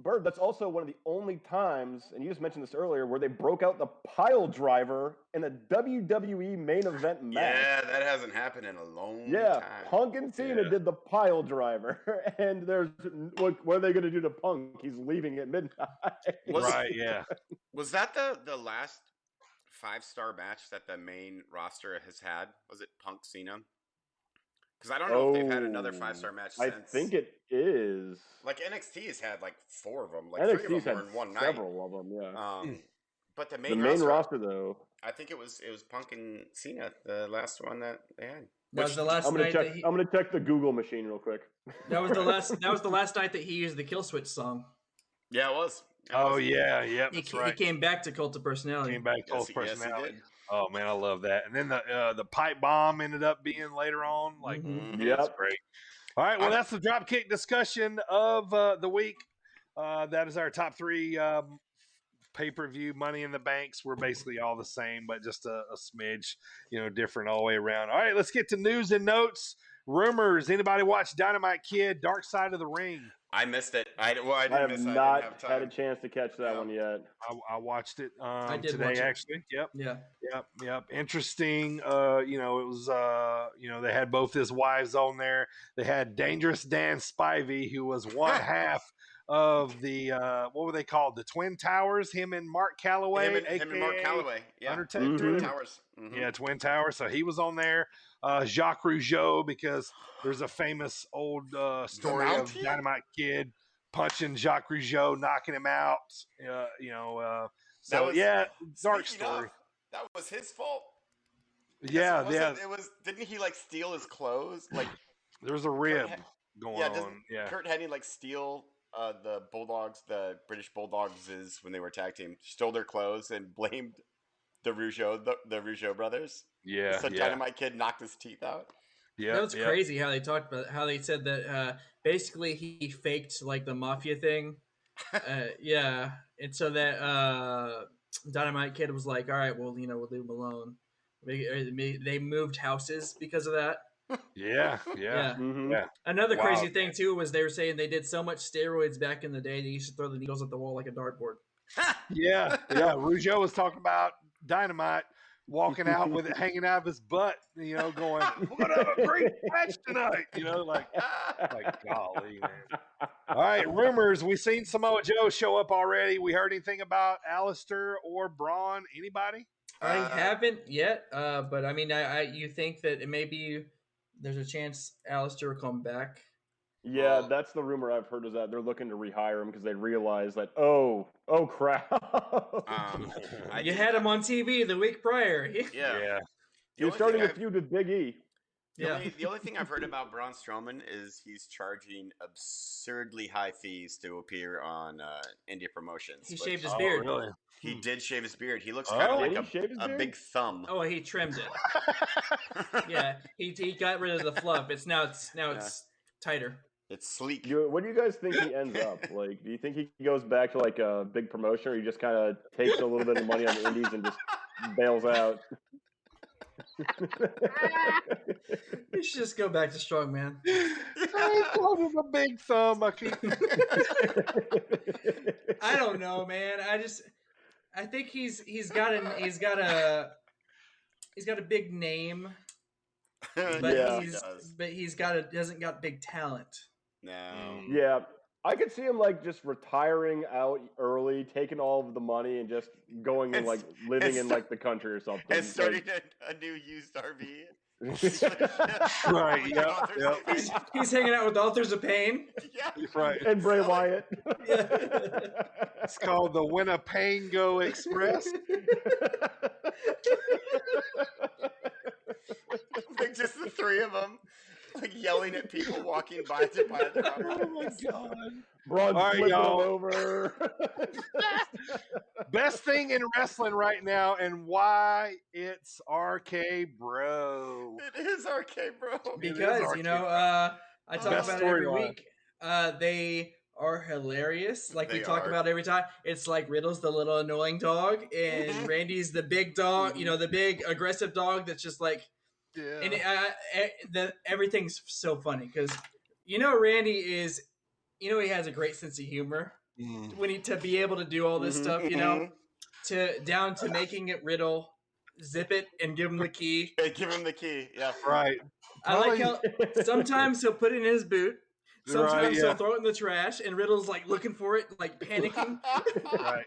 Bird, that's also one of the only times, and you just mentioned this earlier, where they broke out the pile driver in a WWE main event match. Yeah, that hasn't happened in a long time. Yeah, Punk and Cena did the pile driver, and what are they going to do to Punk? He's leaving at midnight. Was that the last 5-star match that the main roster has had? Was it Punk Cena? Because I don't know if they've had another 5-star match since. I think it is. Like NXT has had like 4 of them. Like NXT's 3 of them had were in one night. Several of them, yeah. But the main roster though, I think it was Punk and Cena, the last one that they had. That was the last night. I'm gonna check the Google machine real quick. That was the last. That was the last night that he used the Kill Switch song. Yeah, it was. That's right. He came back to Cult of Personality. Came back to Cult of Personality. Yes, he did. Oh man, I love that. And then the pipe bomb ended up being later on. Like, that's great. All right, well, that's the Dropkick discussion of the week. That is our top 3 pay-per-view Money in the Banks. We're basically all the same, but just a smidge, different all the way around. All right, let's get to news and notes. Rumors. Anybody watch Dynamite Kid, Dark Side of the Ring? I missed it. I have not had a chance to catch that one yet. I watched it I did today, watch it. actually. Yep. Yeah. Yep. Interesting. It was, they had both his wives on there. They had Dangerous Dan Spivey, who was one half of the, what were they called? The Twin Towers, him and Mark Calloway. Him and Mark Calloway. Yeah. Undertaker. Twin Towers. Yeah, Twin Towers. So he was on there. Jacques Rougeau, because there's a famous old story of Dynamite Kid punching Jacques Rougeau, knocking him out. Dark story. That was his fault. Yeah. It was. Didn't he steal his clothes? There was a rib going on. Yeah. Kurt Hennig steal the Bulldogs, the British Bulldogs, when they were tag team, stole their clothes and blamed the Rougeau brothers. Yeah. So Dynamite Kid knocked his teeth out. Yeah. That was crazy how they talked about how they said that basically he faked the mafia thing. And so that Dynamite Kid was like, all right, well, we'll leave him alone. They moved houses because of that. Yeah. Another crazy thing too was they were saying they did so much steroids back in the day they used to throw the needles at the wall like a dartboard. Yeah. Rougeau was talking about Dynamite walking out with it hanging out of his butt, going, "We're gonna have a great match tonight," like golly, man. All right, rumors. We seen Samoa Joe show up already. We heard anything about Alistair or Braun? Anybody? I haven't yet, but I mean, you think that it maybe there's a chance Alistair will come back? Yeah, that's the rumor I've heard, is that they're looking to rehire him because they realize that, oh crap. You had him on TV the week prior. Yeah. You're starting a feud with Big E. The only thing I've heard about Braun Strowman is he's charging absurdly high fees to appear on indie promotions. He shaved his beard. Really? He did shave his beard. He looks kind of like a big thumb. Oh, he trimmed it. Yeah, he got rid of the fluff. It's tighter. It's sleek. What do you guys think he ends up? Do you think he goes back to a big promotion, or he just kind of takes a little bit of money on the indies and just bails out? You should just go back to strongman. I called him a big thumb. I don't know, man. I think he's got a big name, but he hasn't got big talent. No. Yeah. I could see him just retiring out early, taking all of the money and just going and living in the country or something. And starting a new used RV. Right, yeah. He's hanging out with Authors of Pain. Yeah. Right. And Bray Wyatt. It's called the Winnepango Express. Just the three of them. Yelling at people walking by to buy the car. Oh my god! Braun flipping over. Best thing in wrestling right now, and why it's RK Bro. It is RK Bro. Because I talk about it every week. They are hilarious. We talk about every time. It's like Riddle's the little annoying dog, and Randy's the big dog. The big aggressive dog that's just Yeah. And everything's so funny because Randy is, he has a great sense of humor when to be able to do all this stuff, to down to making it Riddle zip it and give him the key. Give him the key. Yeah, right. I like how sometimes he'll put it in his boot. Sometimes he'll throw it in the trash, and Riddle's looking for it, panicking. Right.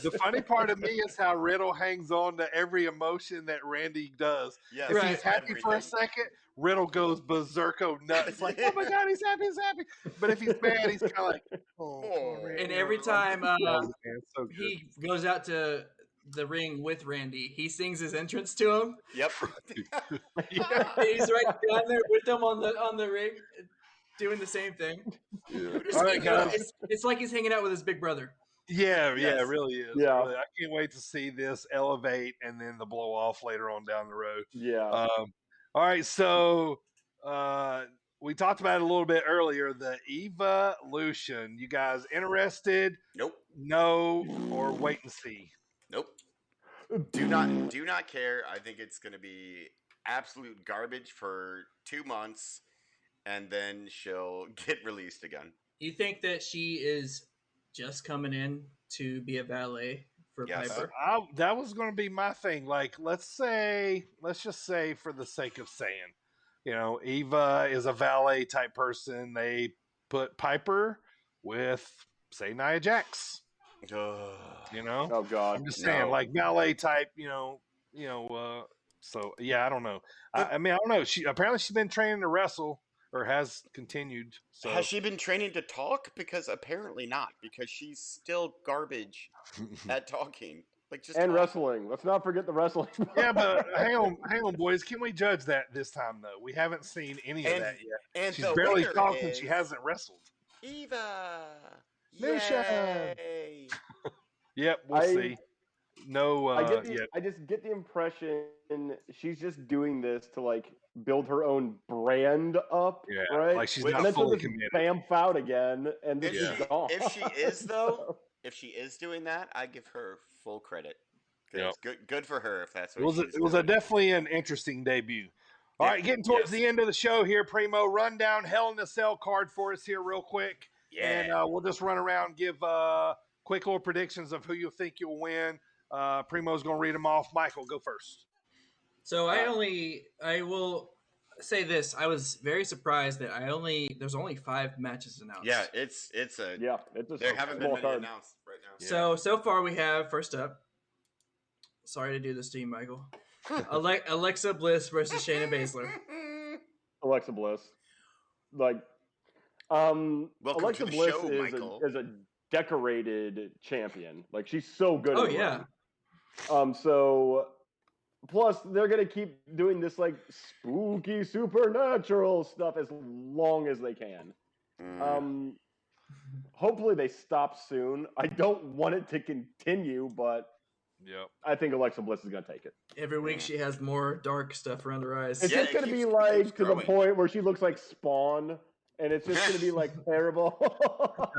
The funny part of me is how Riddle hangs on to every emotion that Randy does. Yes, if he's happy for a second, Riddle goes berserko nuts. Oh my god, he's happy, But if he's mad, he's kind of oh. And every time he goes out to the ring with Randy, he sings his entrance to him. Yep. He's right down there with him on the ring. doing the same thing. Yeah. Just, All right, guys. it's like he's hanging out with his big brother. Yeah, it really is. Yeah. Really, I can't wait to see this elevate and then the blow off later on down the road. Yeah. All right, so we talked about it a little bit earlier. The evolution. You guys interested? Nope. No, or wait and see. Nope. Do not care. I think it's going to be absolute garbage for 2 months, and then she'll get released again. You think that she is just coming in to be a valet for Piper? That was going to be my thing. Like, let's just say, for the sake of saying, Eva is a valet type person. They put Piper with, say, Nia Jax. Oh God! I'm just saying, like valet type. So yeah, I don't know. I mean, I don't know. Apparently she's been training to wrestle, or has continued. So. Has she been training to talk? Because apparently not. Because she's still garbage at talking. Wrestling. Let's not forget the wrestling. Yeah, but hang on, boys. Can we judge that this time though? We haven't seen any of that yet. And she's barely talked and she hasn't wrestled. Eva. Lucia. Yep, we'll see. No, I just get the impression she's just doing this to like build her own brand up, right? Like she's not fully committed. Bamf out again, and then she's gone. If she is though, if she is doing that, I give her full credit. It's good for her if that's what it was. Definitely an interesting debut. All right, getting towards the end of the show here, Primo. Run down Hell in a Cell card for us here real quick. Yeah. And we'll just run around and give quick little predictions of who you think you'll win. Primo's going to read them off. Michael, go first. So I will say this. I was very surprised that there's only 5 matches announced. Yeah, it's a there haven't been many announced right now. Yeah. So far we have, first up, sorry to do this to you, Michael. Alexa Bliss versus Shayna Baszler. Alexa Bliss. Alexa Bliss is a decorated champion. Like, she's so good at it. So plus they're gonna keep doing this like spooky supernatural stuff as long as they can. Hopefully they stop soon. I don't want it to continue, but I think Alexa Bliss is gonna take it. Every week she has more dark stuff around her eyes. It's just gonna be like to the point where she looks like Spawn. And it's just going to be, like, terrible. Or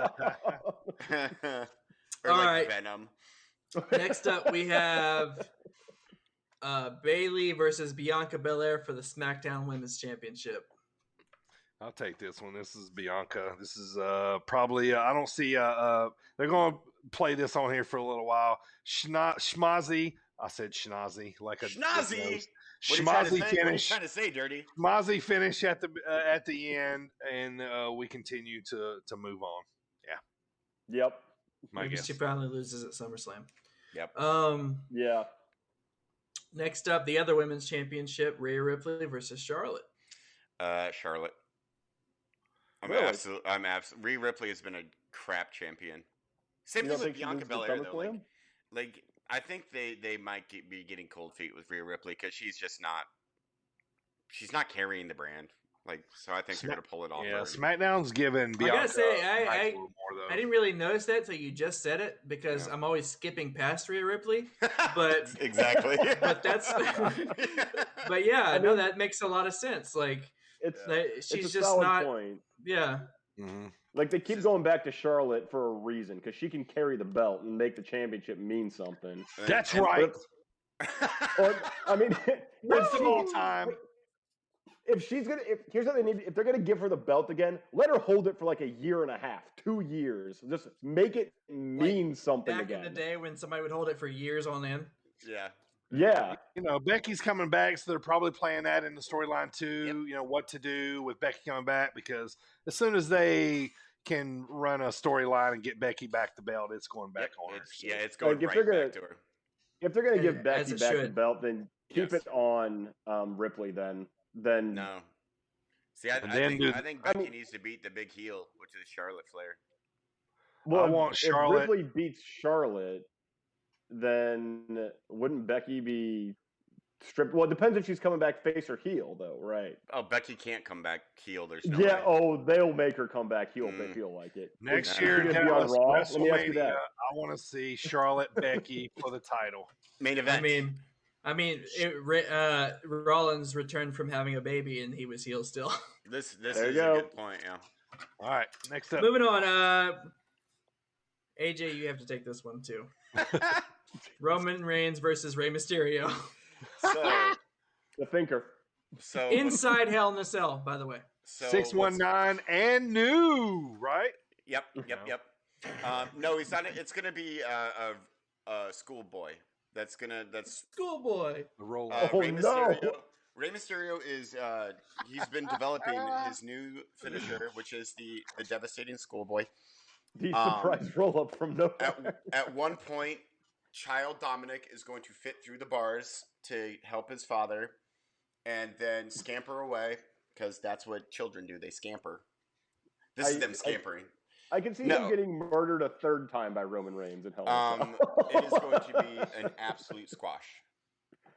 like Venom. Next up, we have Bayley versus Bianca Belair for the SmackDown Women's Championship. I'll take this one. This is Bianca. This is probably, I don't see, they're going to play this on here for a little while. Schmazzy. I said Schnazzy. Like a Schnazzy. Schmazzy finish. What are you trying to say, Dirty? Schmazzy finish at the end, and we continue to move on. Yeah. Yep. Maybe she finally loses at SummerSlam. Yep. Yeah. Next up, the other women's championship: Rhea Ripley versus Charlotte. Charlotte. I'm absolutely. Rhea Ripley has been a crap champion. Same thing with Bianca Belair, though. Like, I think they might be getting cold feet with Rhea Ripley because she's not carrying the brand. Like, so I think they're gonna pull it off. Yeah, SmackDown's given Bianca. I gotta say, I didn't really notice that until you just said it because I'm always skipping past Rhea Ripley. But exactly. But that's. But yeah, no, that makes a lot of sense. Like, she's just not. Point. Yeah. Mm-hmm. Like, they keep going back to Charlotte for a reason, because she can carry the belt and make the championship mean something. That's right. Best of all time. Here's what they need. If they're gonna give her the belt again, let her hold it for like a year and a half, 2 years. Just make it mean something back again. In the day when somebody would hold it for years on end. Yeah. Yeah. Becky's coming back, so they're probably playing that in the storyline too. Yep. What to do with Becky coming back, because as soon as they can run a storyline and get Becky back the belt, it's going back on her. So. Yeah, it's going back to her. If they're going to give Becky back the belt, then keep it on Ripley then no. See, I think Becky needs to beat the big heel, which is Charlotte Flair. Well, I want Charlotte. If Ripley beats Charlotte, then wouldn't Becky be stripped. Well, it depends if she's coming back face or heel, though, right? Oh, Becky can't come back heel. There's no yeah. way. Oh, they'll make her come back heel if they feel like it. Next year, be on Raw. Let me ask you that. I want to see Charlotte Becky for the title. Main event. Rollins returned from having a baby and he was heel still. This is a good point. Yeah. All right, next up. Moving on. AJ, you have to take this one too. Roman Reigns versus Rey Mysterio. So the thinker. So inside Hell in a Cell, by the way. So 619 and new, right? Yep. No, he's not. It's gonna be a schoolboy. That's schoolboy. The roll. Rey Mysterio. Rey Mysterio is he's been developing his new finisher, which is the devastating schoolboy. The surprise roll up from nowhere. At one point, child Dominic is going to fit through the bars to help his father, and then scamper away because that's what children do. They scamper. This is them scampering. I can see him getting murdered a third time by Roman Reigns in Hell in a Cell. It is going to be an absolute squash.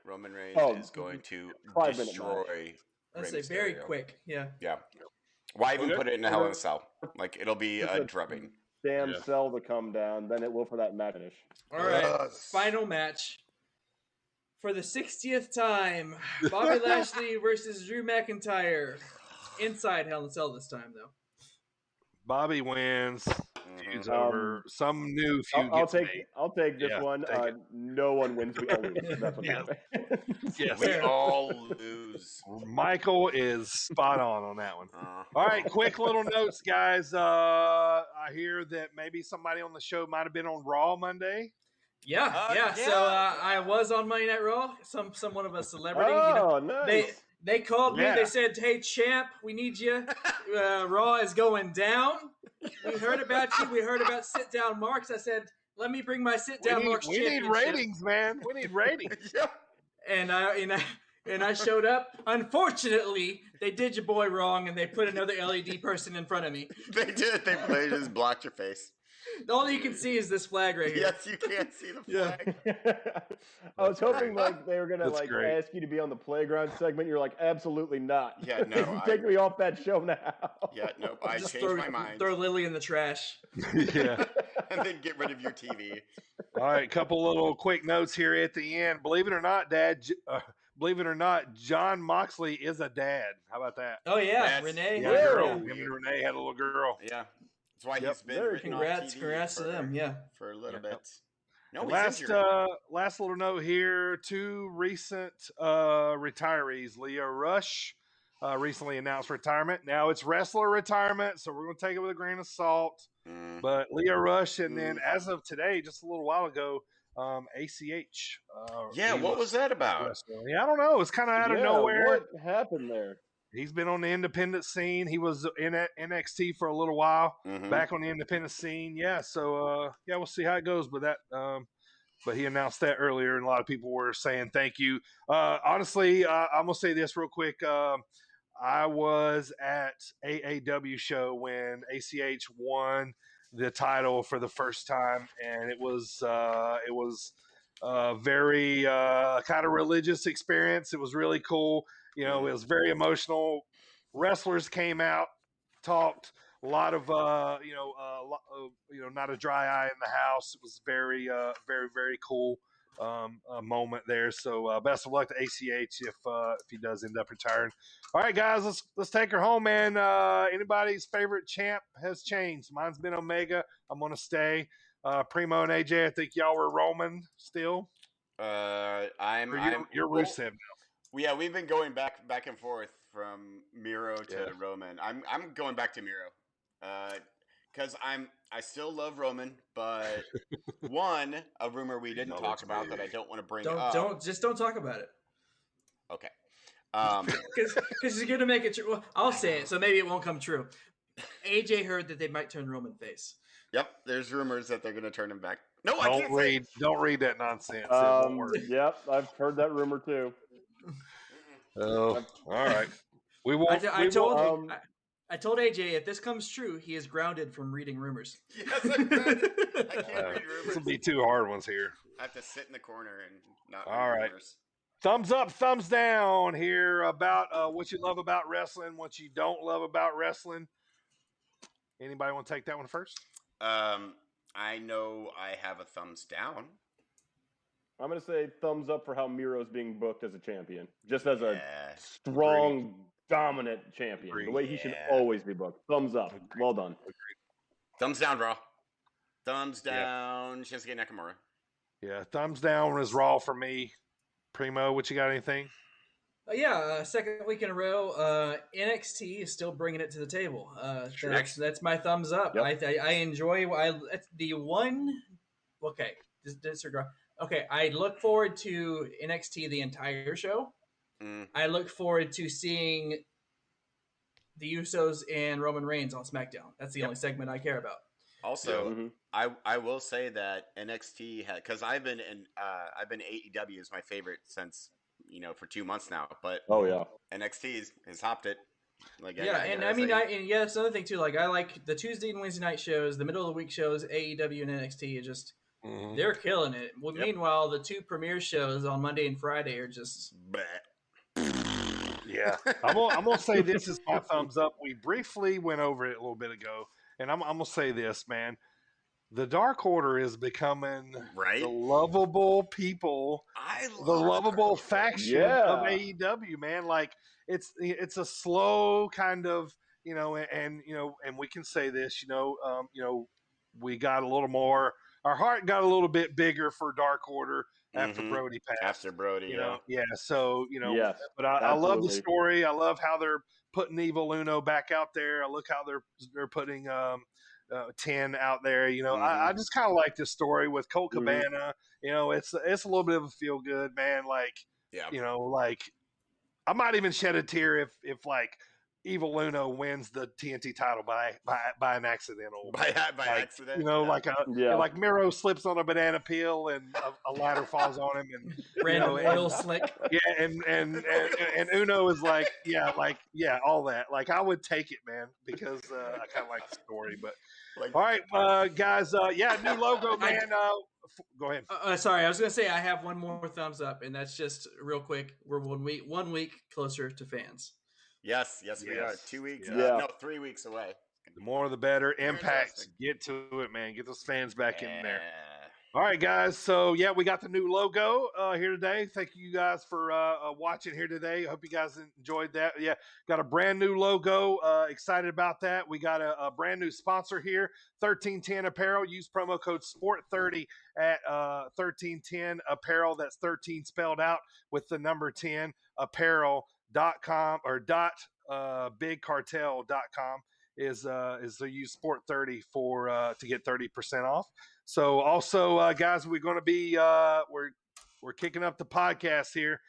Roman Reigns is going to destroy. Let's say very quick. Yeah. Yeah. Why even put it in a Hell in a Cell? Like it'll be a drubbing. Damn cell to come down, then it will for that match finish. All right, final match. For the 60th time, Bobby Lashley versus Drew McIntyre. Inside Hell in a Cell this time, though. Bobby wins. Feud's over. Some new feud gets made. I'll take this one. No one wins. We all lose. That's what yes. We all lose. Michael is spot on that one. All right, quick little notes, guys. I hear that maybe somebody on the show might have been on Raw Monday. Yeah. So I was on Monday Night Raw. Somewhat of a celebrity. Nice. They called me. They said, "Hey, champ, we need you. Raw is going down. We heard about you. We heard about Sit Down Marks." I said, "Let me bring my Sit Down Marks championship." We need ratings, man. We need ratings. And I showed up. Unfortunately, they did your boy wrong, and they put another LED person in front of me. They did. They just blocked your face. All you can see is this flag right here. Yes, you can't see the flag. I was hoping they were gonna ask you to be on the playground segment. You're like, absolutely not. Yeah, no. Take me off that show now. Yeah, nope. I just changed my mind. Throw Lily in the trash. Yeah. And then get rid of your TV. All right, couple little quick notes here at the end. Believe it or not, Dad. Believe it or not, John Moxley is a dad. How about that? Oh yeah, Renee. Yeah, girl. Him and Renee had a little girl. Yeah. That's why he's been written off TV congrats to them, for a little bit. No, last little note here. 2 recent retirees. Leah Rush recently announced retirement. Now it's wrestler retirement, so we're going to take it with a grain of salt. But Leah Rush, and then as of today, just a little while ago, ACH. What was that about? Yeah, I don't know. It's kind of out of nowhere. What happened there? He's been on the independent scene. He was in NXT for a little while, back on the independent scene. Yeah, so we'll see how it goes. But but he announced that earlier, and a lot of people were saying thank you. Honestly, I'm gonna say this real quick. I was at AAW show when ACH won the title for the first time, and it was a very kind of religious experience. It was really cool. You know, it was very emotional. Wrestlers came out, talked. A lot of, not a dry eye in the house. It was very, very, very cool moment there. So best of luck to ACH if he does end up retiring. All right, guys, let's take her home, man. Anybody's favorite champ has changed. Mine's been Omega. I'm gonna stay. Primo and AJ, I think y'all were Roman still. You're Rusev now. Yeah, we've been going back and forth from Miro to Roman. I'm going back to Miro, because I still love Roman, but a rumor we didn't talk about that I don't want to bring up. Don't talk about it. Okay. Because you're gonna make it true. Well, I'll say it, so maybe it won't come true. AJ heard that they might turn Roman face. Yep, there's rumors that they're gonna turn him back. No, Don't read that nonsense. Yep, I've heard that rumor too. Oh, all right. We won't. I told AJ if this comes true, he is grounded from reading rumors. Yes, I can't read rumors. This will be 2 hard ones here. I have to sit in the corner and not read rumors. Thumbs up, thumbs down here about what you love about wrestling, what you don't love about wrestling. Anybody want to take that one first? I know I have a thumbs down. I'm going to say thumbs up for how Miro's being booked as a champion. Just as a strong, dominant champion. The way he should always be booked. Thumbs up. Well done. Thumbs down, Raw. Thumbs down, Shinsuke Nakamura. Yeah, thumbs down is Raw for me. Primo, what you got, anything? Second week in a row, NXT is still bringing it to the table. That's my thumbs up. Yep. I enjoy. The one. Okay, disregard. Okay, I look forward to NXT the entire show. I look forward to seeing the Usos and Roman Reigns on SmackDown. That's the only segment I care about. Also, I will say that NXT because I've been AEW is my favorite since for 2 months now. But NXT has hopped it. That's another thing too. Like I like the Tuesday and Wednesday night shows, the middle of the week shows. AEW and NXT are just they're killing it. Well, meanwhile, the two premiere shows on Monday and Friday are just. Yeah, I'm gonna say this is my thumbs up. We briefly went over it a little bit ago. And I'm gonna say this, man. The Dark Order is becoming the lovable people, the lovable faction of AEW, man. Like it's a slow kind of, and we can say this, we got a little more. Our heart got a little bit bigger for Dark Order after Brody passed. After Brody, So but I love the story. I love how they're putting Evil Uno back out there. I look how they're putting 10 out there. I just kind of like this story with Colt Cabana. It's a little bit of a feel good, man. Like, I might even shed a tear if like Evil Uno wins the TNT title by an accidental. By accident. Like Miro slips on a banana peel and a ladder falls on him and random oil slick. Yeah, and Uno is like all that. Like I would take it, man, because I kind of like the story. But all right, guys, new logo, man. Go ahead. Sorry, I was gonna say I have one more thumbs up, and that's just real quick. We're 1 week closer to fans. Yes, we are. 2 weeks. No, 3 weeks away. The more the better. Impact. Get to it, man. Get those fans back in there. All right, guys. So, we got the new logo here today. Thank you guys for watching here today. I hope you guys enjoyed that. Yeah, got a brand new logo. Excited about that. We got a brand new sponsor here, 1310 Apparel. Use promo code SPORT30 at 1310 Apparel. That's 13 spelled out with the number 10 apparel.com or bigcartel.com is to use Sport30 to get 30% off. So also guys, we're going to be we're kicking up the podcast here.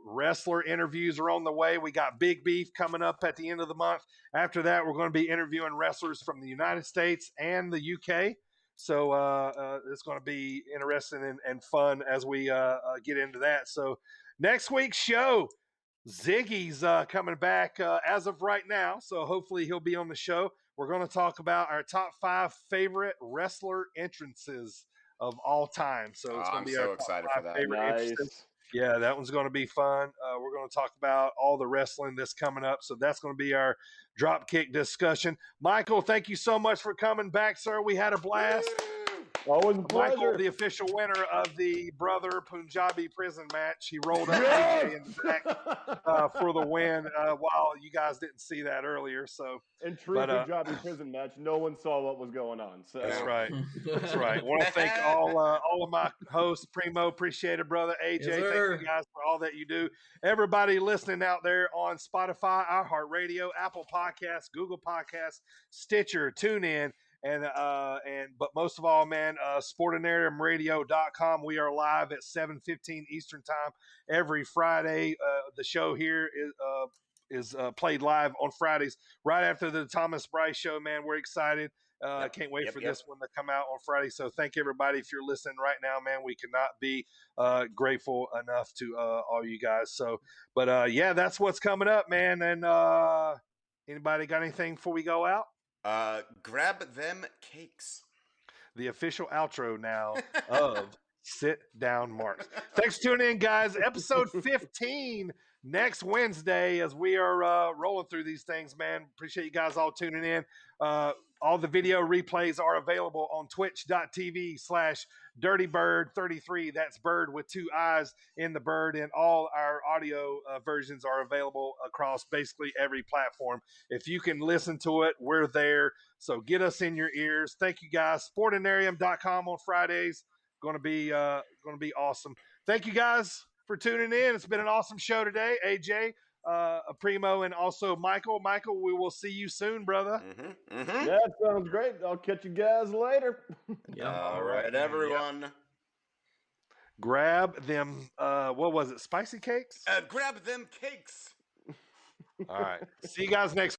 Wrestler interviews are on the way. We got Big Beef coming up at the end of the month. After that, we're going to be interviewing wrestlers from the United States and the UK. So it's going to be interesting and fun as we get into that. So next week's show, Ziggy's coming back as of right now, so hopefully he'll be on the show. We're going to talk about our top 5 favorite wrestler entrances of all time. So it's going to be our excited top 5 favorite entrances. Yeah, that one's going to be fun. We're going to talk about all the wrestling that's coming up, so that's going to be our Dropkick discussion. Michael, thank you so much for coming back, sir. We had a blast. Always a pleasure. Michael, the official winner of the Brother Punjabi prison match. He rolled up AJ and Zach for the win while you guys didn't see that earlier. So in true Punjabi prison match, no one saw what was going on. So That's right. That's right. I want to thank all of my hosts. Primo, appreciate it, brother. AJ, thank you guys for all that you do. Everybody listening out there on Spotify, iHeartRadio, Apple Podcasts, Google Podcasts, Stitcher, TuneIn. But most of all, man, sportanariumradio.com. We are live at 7:15 Eastern time every Friday. The show here is played live on Fridays right after the Thomas Bryce show, man. We're excited. Can't wait for this one to come out on Friday. So thank everybody if you're listening right now, man. We cannot be grateful enough to all you guys. So, but that's what's coming up, man. And anybody got anything before we go out? Grab them cakes. The official outro now of Sit Down Marks. Thanks for tuning in, guys. Episode 15 next Wednesday as we are rolling through these things, man. Appreciate you guys all tuning in. All the video replays are available on twitch.tv/DirtyBird33. That's bird with 2 eyes in the bird. And all our audio versions are available across basically every platform. If you can listen to it, we're there. So get us in your ears. Thank you, guys. Sportinarium.com on Fridays. Going to be awesome. Thank you, guys, for tuning in. It's been an awesome show today. AJ, Primo, and also Michael. Michael, we will see you soon, brother. Yeah, sounds great. I'll catch you guys later. All right, everyone. Yep. Grab them, what was it, spicy cakes? Grab them cakes. All right. See you guys next